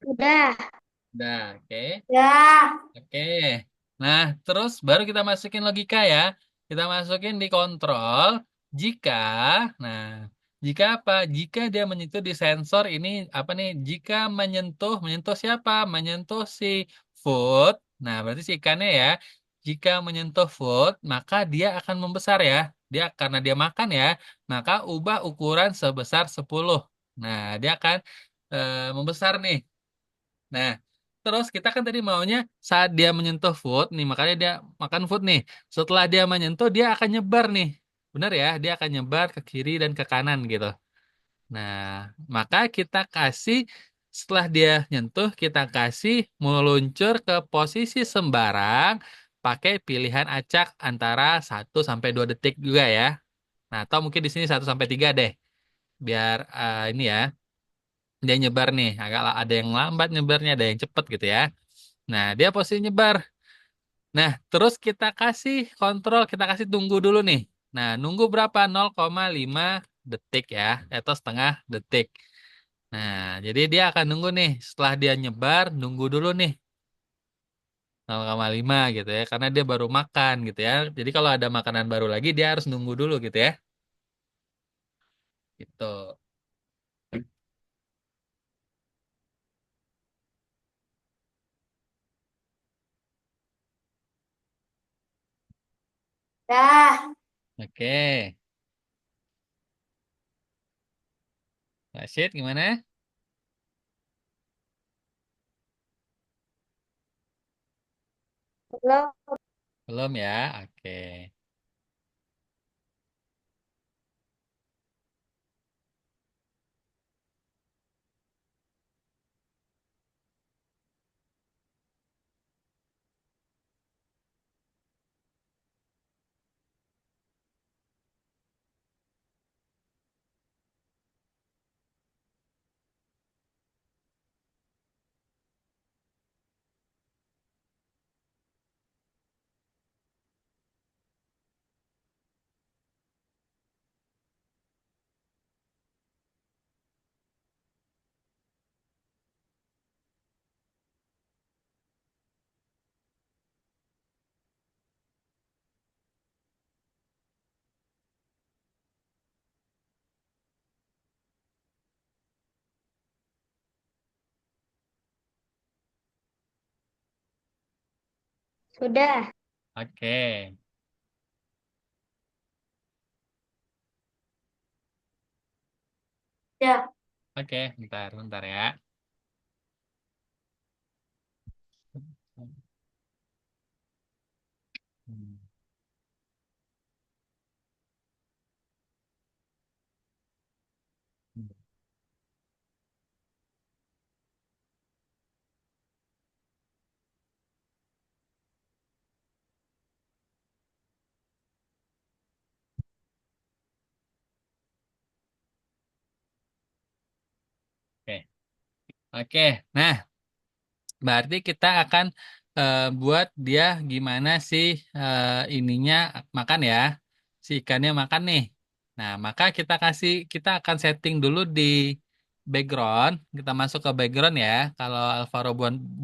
Speaker 2: Sudah.
Speaker 1: Nah, oke.
Speaker 2: Ya.
Speaker 1: Oke. Nah, terus baru kita masukin logika ya. Kita masukin di kontrol jika, nah, jika apa? Jika dia menyentuh di sensor ini apa nih? Jika menyentuh siapa? Menyentuh si food. Nah, berarti si ikannya ya. Jika menyentuh food, maka dia akan membesar ya. Dia karena dia makan ya, maka ubah ukuran sebesar 10. Nah, dia akan membesar nih. Nah, terus kita kan tadi maunya saat dia menyentuh food nih, makanya dia makan food nih. Setelah dia menyentuh, dia akan nyebar nih. Benar ya, dia akan nyebar ke kiri dan ke kanan gitu. Nah, maka kita kasih setelah dia nyentuh, kita kasih meluncur ke posisi sembarang pakai pilihan acak antara 1 sampai 2 detik juga ya. Nah, atau mungkin di sini 1 sampai 3 deh. Biar ini ya, dia nyebar nih. Ada yang lambat nyebarnya, ada yang cepet gitu ya. Nah, dia posisi nyebar. Nah, terus kita kasih kontrol, kita kasih tunggu dulu nih. Nah, nunggu berapa? 0,5 detik ya, atau setengah detik. Nah, jadi dia akan nunggu nih. Setelah dia nyebar, nunggu dulu nih. 0,5 gitu ya, karena dia baru makan gitu ya. Jadi kalau ada makanan baru lagi, dia harus nunggu dulu gitu ya. Gitu.
Speaker 2: Dah.
Speaker 1: Oke. Rashid, gimana?
Speaker 2: Belum.
Speaker 1: Belum ya? Oke.
Speaker 2: Sudah.
Speaker 1: Oke.
Speaker 2: Ya.
Speaker 1: Oke, bentar, bentar ya. Hmm. Oke. Oke. Nah, berarti kita akan buat dia gimana sih ininya makan ya. Si ikannya makan nih. Nah, maka kita akan setting dulu di background. Kita masuk ke background ya. Kalau Alvaro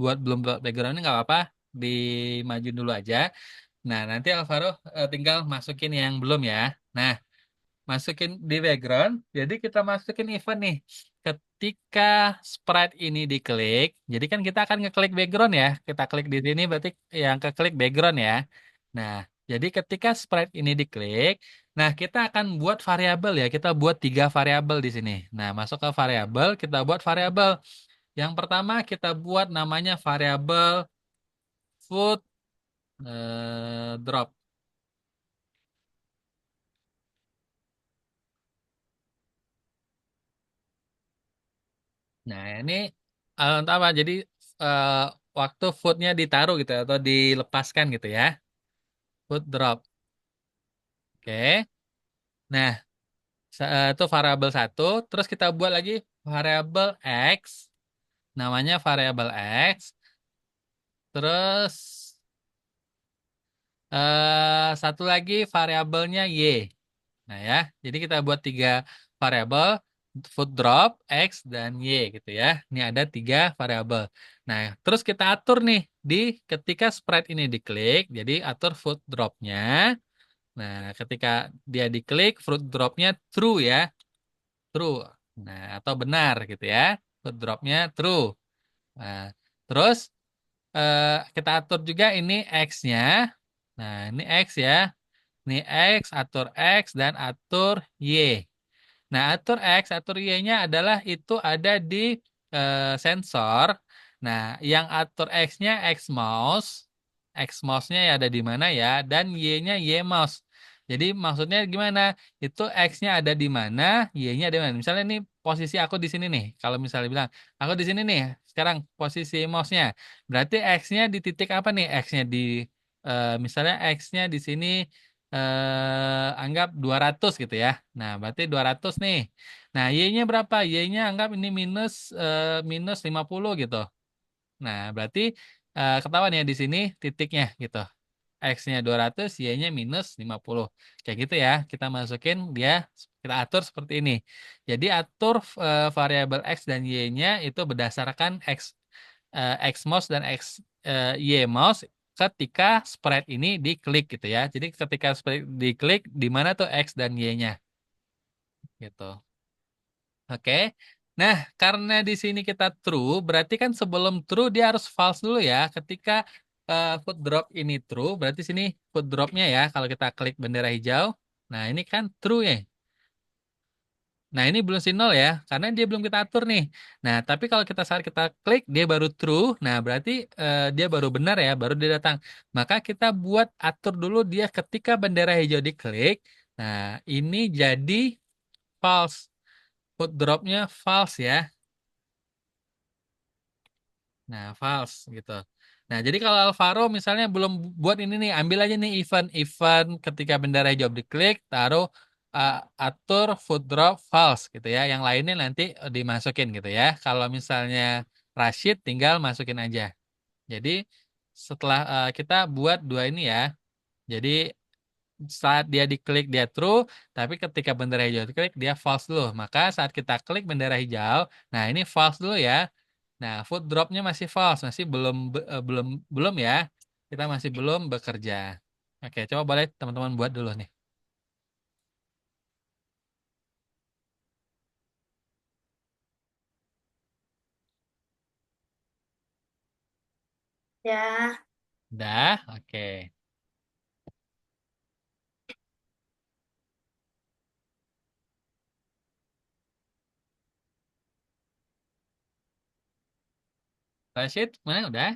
Speaker 1: buat belum buat background ini nggak apa-apa. Dimaju dulu aja. Nah, nanti Alvaro tinggal masukin yang belum ya. Nah, masukin di background. Jadi kita masukin event nih. Ketika sprite ini diklik, jadi kan kita akan ngeklik background ya. Kita klik di sini berarti yang keklik background ya. Nah, jadi ketika sprite ini diklik, nah kita akan buat variabel ya. Kita buat 3 variabel di sini. Nah, masuk ke variabel, kita buat variabel. Yang pertama kita buat namanya variabel food drop. Nah, ini untuk apa? Jadi eh, waktu foodnya ditaruh gitu ya, atau dilepaskan gitu ya. Food drop. Oke. Nah, itu variabel satu. Terus kita buat lagi variabel X. Namanya variabel X. Terus satu lagi variabelnya Y. Nah ya, jadi kita buat 3 variabel, food drop, X, dan Y gitu ya. Ini ada 3 variabel. Nah, terus kita atur nih di ketika sprite ini diklik, jadi atur food dropnya. Nah, ketika dia diklik, fruit dropnya true ya, true. Nah, atau benar gitu ya, food dropnya true. Nah, terus eh, kita atur juga ini X-nya. Nah, ini X ya. Ini X, atur X, dan atur Y. Nah, atur X, atur Y-nya adalah itu ada di sensor. Nah, yang atur X-nya X mouse. X mouse-nya ya ada di mana ya, dan Y-nya Y mouse. Jadi maksudnya gimana? Itu X-nya ada di mana, Y-nya ada di mana. Misalnya ini posisi aku di sini nih. Kalau misalnya bilang, aku di sini nih, sekarang posisi mouse-nya. Berarti X-nya di titik apa nih? X-nya di, misalnya X-nya di sini anggap 200 gitu ya. Nah, berarti 200 nih. Nah, Y-nya berapa? Y-nya anggap ini minus 50 gitu. Nah, berarti ketahuan ya di sini titiknya gitu. X-nya 200, Y-nya minus 50. Kayak gitu ya. Kita masukin dia, kita atur seperti ini. Jadi atur variabel X dan Y-nya itu berdasarkan X mouse dan Y mouse ketika sprite ini diklik gitu ya. Jadi ketika sprite diklik di mana tuh X dan Y-nya gitu. Oke. Nah, karena di sini kita true, berarti kan sebelum true dia harus false dulu ya. Ketika foot drop ini true, berarti sini foot dropnya ya. Kalau kita klik bendera hijau, nah ini kan true ya. Nah, ini belum si nol ya, karena dia belum kita atur nih. Nah, tapi kalau kita saat kita klik, dia baru true. Nah, berarti dia baru benar ya, baru dia datang. Maka kita buat atur dulu dia ketika bendera hijau diklik. Nah, ini jadi false. Foot dropnya false ya. Nah, false gitu. Nah, jadi kalau Alvaro misalnya belum buat ini nih, ambil aja nih event ketika bendera hijau diklik, taruh uh, atur foot drop false gitu ya. Yang lainnya nanti dimasukin gitu ya. Kalau misalnya Rashid tinggal masukin aja. Jadi setelah kita buat dua ini ya. Jadi saat dia diklik dia true, tapi ketika bendera hijau diklik dia false dulu. Maka saat kita klik bendera hijau, nah ini false dulu ya. Nah, foot dropnya masih false, masih belum belum ya. Kita masih belum bekerja. Oke, coba boleh teman-teman buat dulu nih.
Speaker 2: Ya.
Speaker 1: Udah, oke. Rashid, mana udah?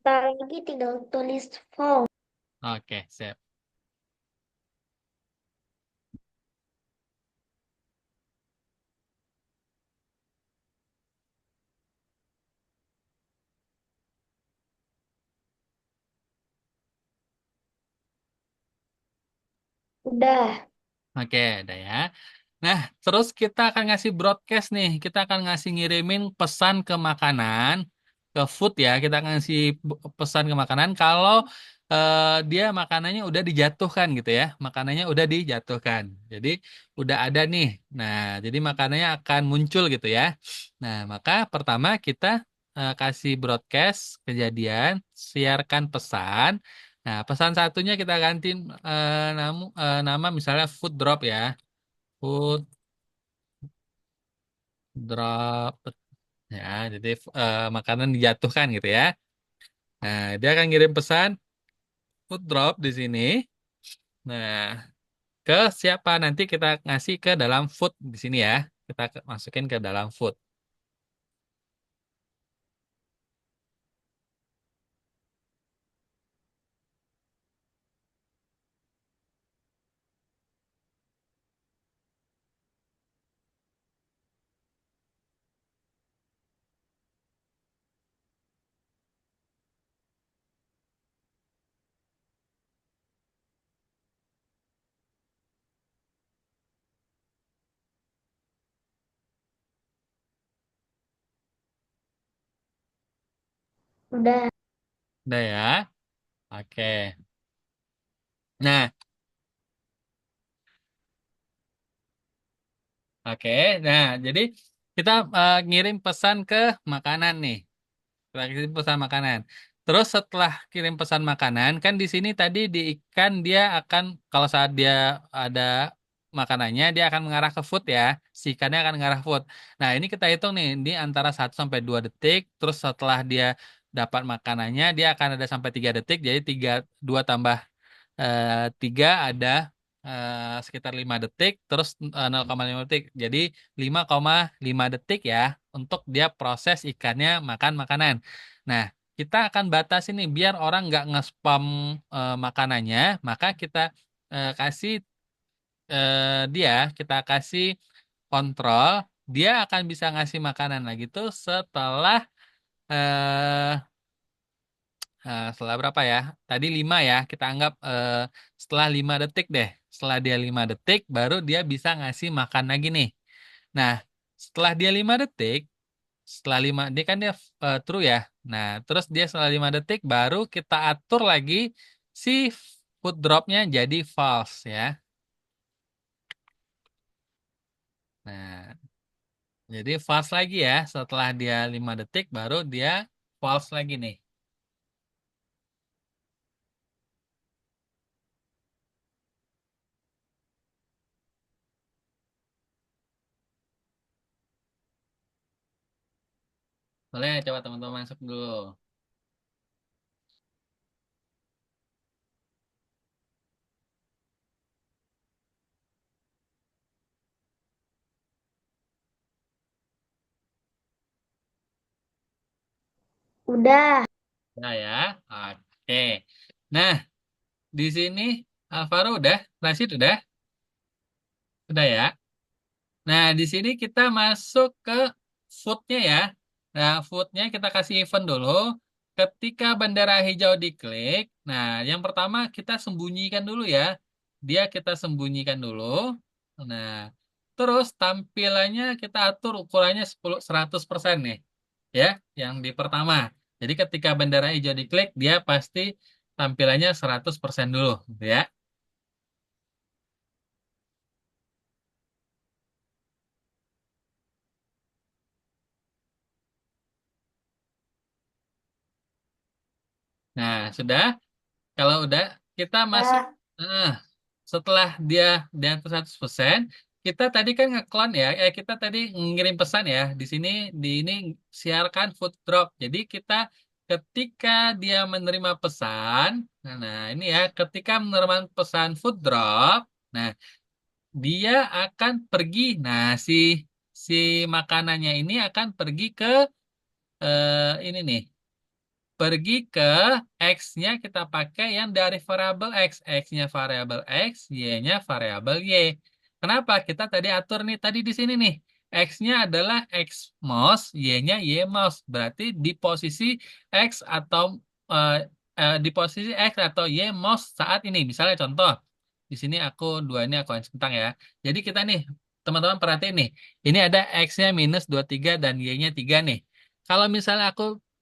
Speaker 2: Ntar lagi tinggal tulis form.
Speaker 1: Oke, siap.
Speaker 2: Udah,
Speaker 1: Oke, udah ya. Nah, terus kita akan ngasih broadcast nih. Kita akan ngasih ngirimin pesan ke makanan, ke food ya. Kita akan ngasih pesan ke makanan kalau dia makanannya udah dijatuhkan gitu ya. Makanannya udah dijatuhkan. Jadi udah ada nih. Nah, jadi makanannya akan muncul gitu ya. Nah, maka pertama kita kasih broadcast kejadian, siarkan pesan. Nah, pesan satunya kita ganti nama misalnya food drop ya. Food drop ya, jadi makanan dijatuhkan gitu ya. Nah, dia akan ngirim pesan food drop di sini. Nah, ke siapa nanti kita ngasih ke dalam food di sini ya. Kita masukin ke dalam food.
Speaker 2: udah.
Speaker 1: Udah ya. Oke. Nah, oke. Nah, jadi kita ngirim pesan ke makanan nih. Kita kirim pesan makanan. Terus setelah kirim pesan makanan, kan di sini tadi di ikan dia akan kalau saat dia ada makanannya dia akan mengarah ke food ya. Si ikannya akan mengarah food. Nah, ini kita hitung nih, ini antara 1 sampai 2 detik. Terus setelah dia dapat makanannya, dia akan ada sampai 3 detik. Jadi 2 tambah 3 ada sekitar 5 detik, terus 0,5 detik. Jadi 5,5 detik ya untuk dia proses ikannya makan makanan. Nah, kita akan batasi nih biar orang nggak nge-spam makanannya, maka kita kasih kita kasih kontrol, dia akan bisa ngasih makanan lagi tuh setelah eh, setelah berapa ya? Tadi 5 ya. Kita anggap setelah 5 detik deh. Setelah dia 5 detik, baru dia bisa ngasih makan lagi nih. Nah, setelah dia 5 detik, setelah 5 dia kan dia true ya. Nah, terus dia setelah 5 detik, baru kita atur lagi si food dropnya jadi false ya. Nah, jadi false lagi ya. Setelah dia 5 detik, baru dia false lagi nih. Boleh coba teman-teman masuk dulu.
Speaker 2: Udah,
Speaker 1: Nah ya, oke. Nah, di sini Alvaro udah, Rashid udah ya. Nah, di sini kita masuk ke foodnya ya. Nah, foodnya kita kasih event dulu. Ketika bendera hijau diklik, nah yang pertama kita sembunyikan dulu ya. Dia kita sembunyikan dulu. Nah, terus tampilannya kita atur ukurannya 100% nih. Ya, yang di pertama. Jadi ketika bendera hijau diklik, dia pasti tampilannya 100% dulu, gitu ya. Nah, sudah. Kalau udah, kita masuk.
Speaker 2: udah.
Speaker 1: Nah, setelah dia di atas 100%, kita tadi kan ngeklon ya, kita tadi ngirim pesan ya. Di sini di ini siarkan food drop. Jadi kita ketika dia menerima pesan, nah ini ya, ketika menerima pesan food drop, nah dia akan pergi. Nah si si makanannya ini akan pergi ke ini nih. Pergi ke X-nya kita pakai yang dari variabel X. X-nya variabel X, Y-nya variabel Y. Kenapa? Kita tadi atur nih, tadi di sini nih. X-nya adalah X mouse, Y-nya Y mouse. Berarti di posisi X atau eh, di posisi X atau Y mouse saat ini. Misalnya contoh, di sini dua ini aku centang ya. Jadi kita nih, teman-teman perhatiin nih. Ini ada X-nya minus 23 dan Y-nya 3 nih. Kalau misalnya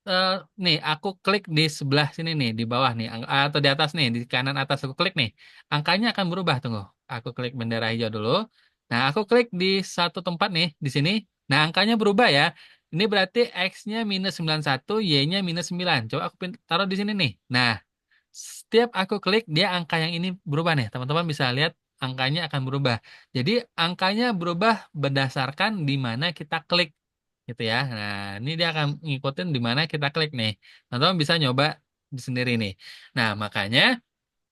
Speaker 1: eh, nih, aku klik di sebelah sini nih, di bawah nih, atau di atas nih, di kanan atas aku klik nih, angkanya akan berubah. Tunggu, aku klik bendera hijau dulu. Nah, aku klik di satu tempat nih, di sini. Nah, angkanya berubah ya. Ini berarti X-nya minus 91, Y-nya minus 9. Coba aku taruh di sini nih. Nah, setiap aku klik, dia angka yang ini berubah nih. Teman-teman bisa lihat angkanya akan berubah. Jadi, angkanya berubah berdasarkan di mana kita klik gitu ya. Nah, ini dia akan ngikutin di mana kita klik nih. Teman-teman bisa nyoba di sendiri nih. Nah, makanya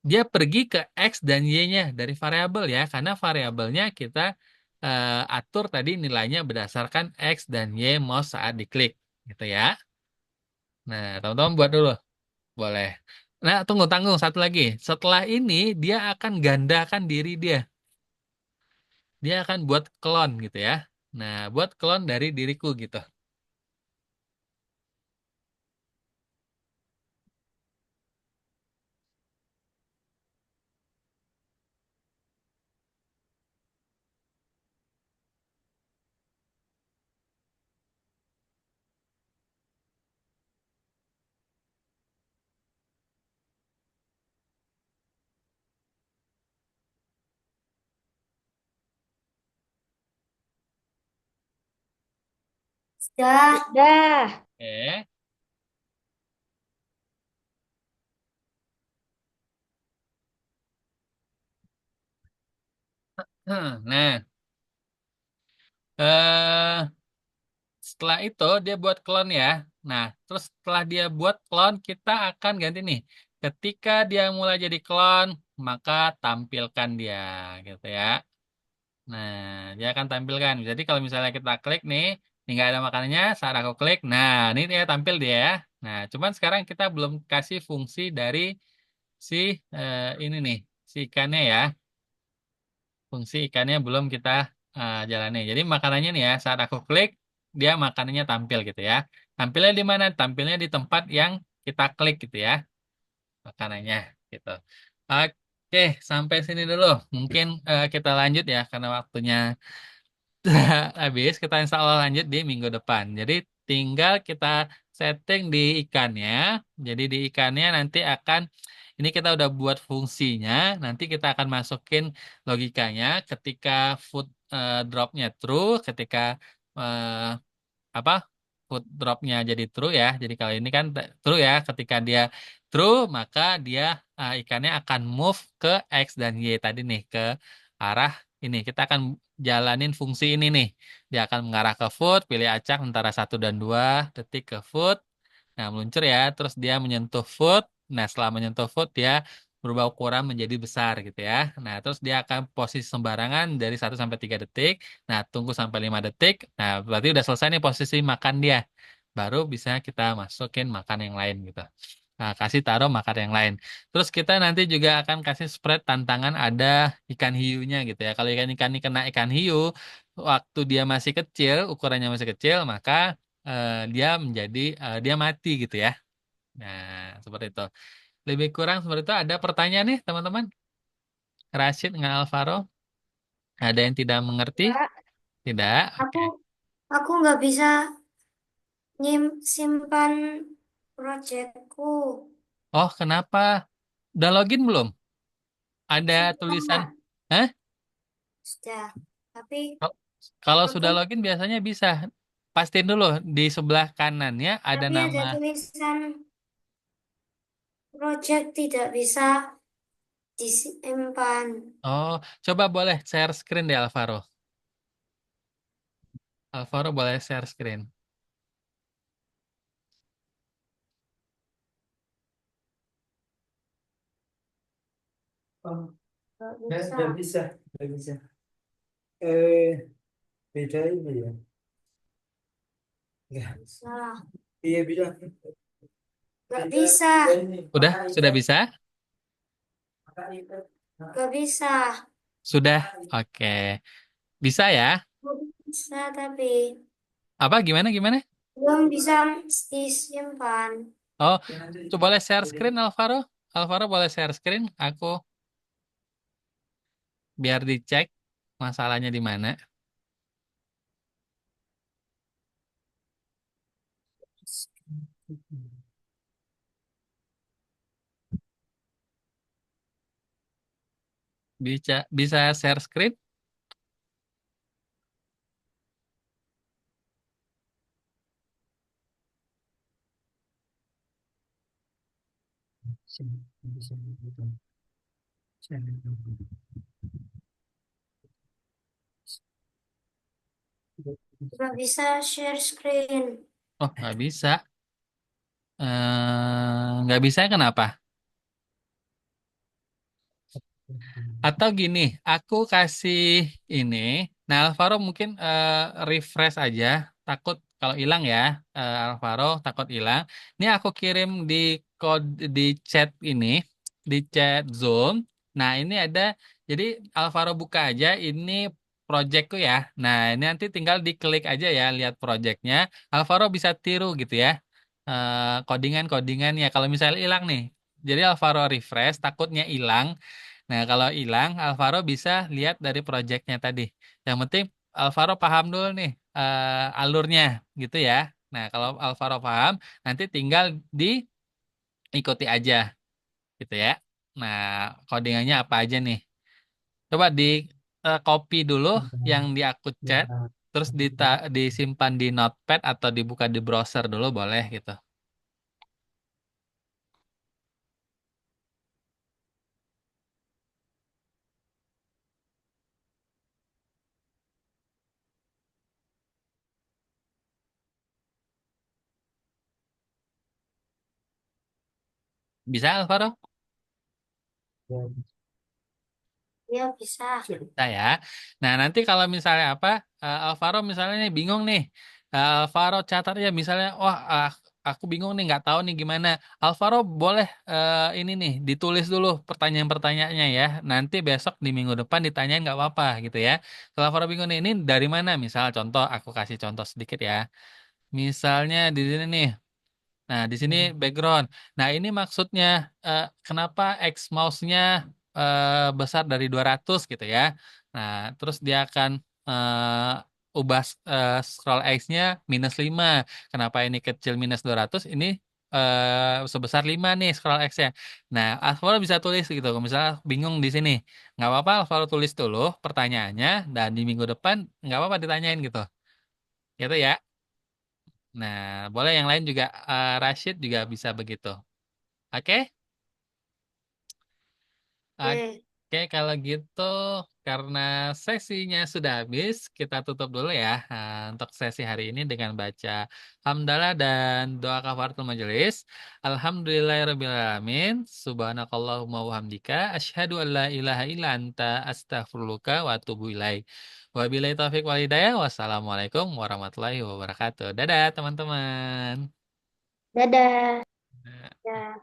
Speaker 1: dia pergi ke X dan Y-nya dari variabel ya, karena variabelnya kita atur tadi nilainya berdasarkan X dan Y mau saat diklik gitu ya. Nah, teman-teman buat dulu, boleh. Nah, tunggu tanggung satu lagi. Setelah ini dia akan gandakan diri dia. Dia akan buat klon gitu ya. Nah, buat klon dari diriku gitu.
Speaker 2: Sudah.
Speaker 3: Dah.
Speaker 1: Oke. Nah, eh setelah itu dia buat klon ya. Nah, terus setelah dia buat klon, kita akan ganti nih. Ketika dia mulai jadi klon, maka tampilkan dia gitu ya. Nah, dia akan tampilkan. Jadi kalau misalnya kita klik nih, ini nggak ada makanannya, saat aku klik, nah ini dia tampil dia ya. Nah, cuman sekarang kita belum kasih fungsi dari si ini nih, si ikannya ya. Fungsi ikannya belum kita jalani. Jadi makanannya nih ya, saat aku klik, dia makanannya tampil gitu ya. Tampilnya di mana? Tampilnya di tempat yang kita klik gitu ya, makanannya gitu. Oke, sampai sini dulu. Mungkin kita lanjut ya, karena waktunya habis. Kita insya Allah lanjut di minggu depan. Jadi tinggal kita setting di ikannya. Jadi di ikannya nanti akan ini kita udah buat fungsinya. Nanti kita akan masukin logikanya ketika food dropnya true, ketika eh, apa food dropnya jadi true ya. Jadi kalau ini kan true ya. Ketika dia true, maka dia ikannya akan move ke X dan Y tadi nih ke arah ini. Kita akan jalanin fungsi ini nih. Dia akan mengarah ke food, pilih acak antara 1 dan 2 detik ke food. Nah, meluncur ya, terus dia menyentuh food. Nah, setelah menyentuh food, dia berubah ukuran menjadi besar gitu ya. Nah, terus dia akan posisi sembarangan dari 1 sampai 3 detik. Nah, tunggu sampai 5 detik. Nah, berarti udah selesai nih posisi makan dia. Baru bisa kita masukin makan yang lain gitu. Nah, kasih taruh makan yang lain. Terus kita nanti juga akan kasih spread tantangan ada ikan hiunya gitu ya. Kalau ikan-ikan ini kena ikan hiu, waktu dia masih kecil, ukurannya masih kecil, maka dia mati gitu ya. Nah, seperti itu. Lebih kurang seperti itu. Ada pertanyaan nih, teman-teman? Rashid dengan Alvaro? Ada yang tidak mengerti?
Speaker 3: Kak,
Speaker 1: Tidak? Oke.
Speaker 2: Aku aku nggak bisa simpan proyekku.
Speaker 1: Oh, kenapa? Udah login belum? Ada
Speaker 2: Sudah
Speaker 1: tulisan.
Speaker 2: nggak?
Speaker 1: Hah?
Speaker 2: Sudah. Tapi
Speaker 1: Oh, kalau
Speaker 2: aku
Speaker 1: sudah login biasanya bisa. Pastiin dulu di sebelah kanannya ada
Speaker 2: tapi ada
Speaker 1: nama.
Speaker 2: tulisan project tidak bisa disimpan.
Speaker 1: Oh, coba boleh share screen deh Alvaro. Alvaro boleh share screen.
Speaker 3: Oh,
Speaker 2: Gak
Speaker 3: nggak
Speaker 2: bisa.
Speaker 3: bisa, nggak bisa. Eh, beda ini ya. Nggak.
Speaker 2: Bisa.
Speaker 3: Iya bilang.
Speaker 2: Gak
Speaker 3: Beda,
Speaker 2: bisa.
Speaker 3: beda ini.
Speaker 1: Udah, sudah bisa?
Speaker 2: Gak bisa.
Speaker 1: Sudah. Oke. Bisa ya?
Speaker 2: Gak bisa tapi
Speaker 1: Apa gimana gimana?
Speaker 2: belum bisa disimpan.
Speaker 1: Oh, coba boleh share screen Alvaro. Alvaro boleh share screen. Aku biar dicek masalahnya di mana. Bisa bisa share screen?
Speaker 2: Gak bisa share screen.
Speaker 1: Oh, nggak bisa. Nggak bisa kenapa? Atau gini, aku kasih ini. Nah, Alvaro mungkin refresh aja. Takut kalau hilang ya, Alvaro takut hilang. Ini aku kirim di kode di chat ini, di chat Zoom. Nah, ini ada. Jadi Alvaro buka aja. Ini projectku ya. Nah, ini nanti tinggal diklik aja ya, lihat projectnya. Alvaro bisa tiru gitu ya. Codingan-codingannya. Kalau misalnya hilang nih, jadi Alvaro refresh, takutnya hilang. Nah, kalau hilang, Alvaro bisa lihat dari proyeknya tadi. Yang penting Alvaro paham dulu nih alurnya, gitu ya. Nah, kalau Alvaro paham, nanti tinggal diikuti aja, gitu ya. Nah, codingannya apa aja nih? Coba di copy dulu yang di aku chat, terus disimpan di Notepad atau dibuka di browser dulu boleh gitu. Bisa Alvaro?
Speaker 2: Ya bisa.
Speaker 1: Nah ya. Nah nanti kalau misalnya apa, Alvaro misalnya nih bingung nih, Alvaro catat ya misalnya, wah aku bingung nih nggak tahu nih gimana. Alvaro boleh ini nih ditulis dulu pertanyaan-pertanyaannya ya. Nanti besok di minggu depan ditanyain nggak apa-apa gitu ya. Kalau Alvaro bingung nih, ini dari mana? Misal contoh, aku kasih contoh sedikit ya. Misalnya di sini nih. Nah, di sini background. Nah, ini maksudnya kenapa X mouse-nya besar dari 200 gitu ya. Nah, terus dia akan ubah scroll X-nya -5. Kenapa ini kecil -200? Ini sebesar 5 nih scroll X-nya. Nah, Alvaro bisa tulis gitu. Kalau misalnya bingung di sini, nggak apa-apa Alvaro tulis dulu pertanyaannya dan di minggu depan nggak apa-apa ditanyain gitu. Gitu ya. Nah, boleh yang lain juga, Rashid juga bisa begitu. Oke?
Speaker 2: Oke.
Speaker 1: Oke, kalau gitu karena sesinya sudah habis, kita tutup dulu ya untuk sesi hari ini dengan baca hamdalah dan doa kafaratul majelis. Alhamdulillahirrabbilalamin. Subhanakallahumma wa hamdika. Asyhadu an la ilaha illa anta astaghfiruka wa atubu ilaik. Wabillahi taufiq wal hidayah. Wassalamualaikum warahmatullahi wabarakatuh. Dadah teman-teman.
Speaker 2: Dadah. Ya.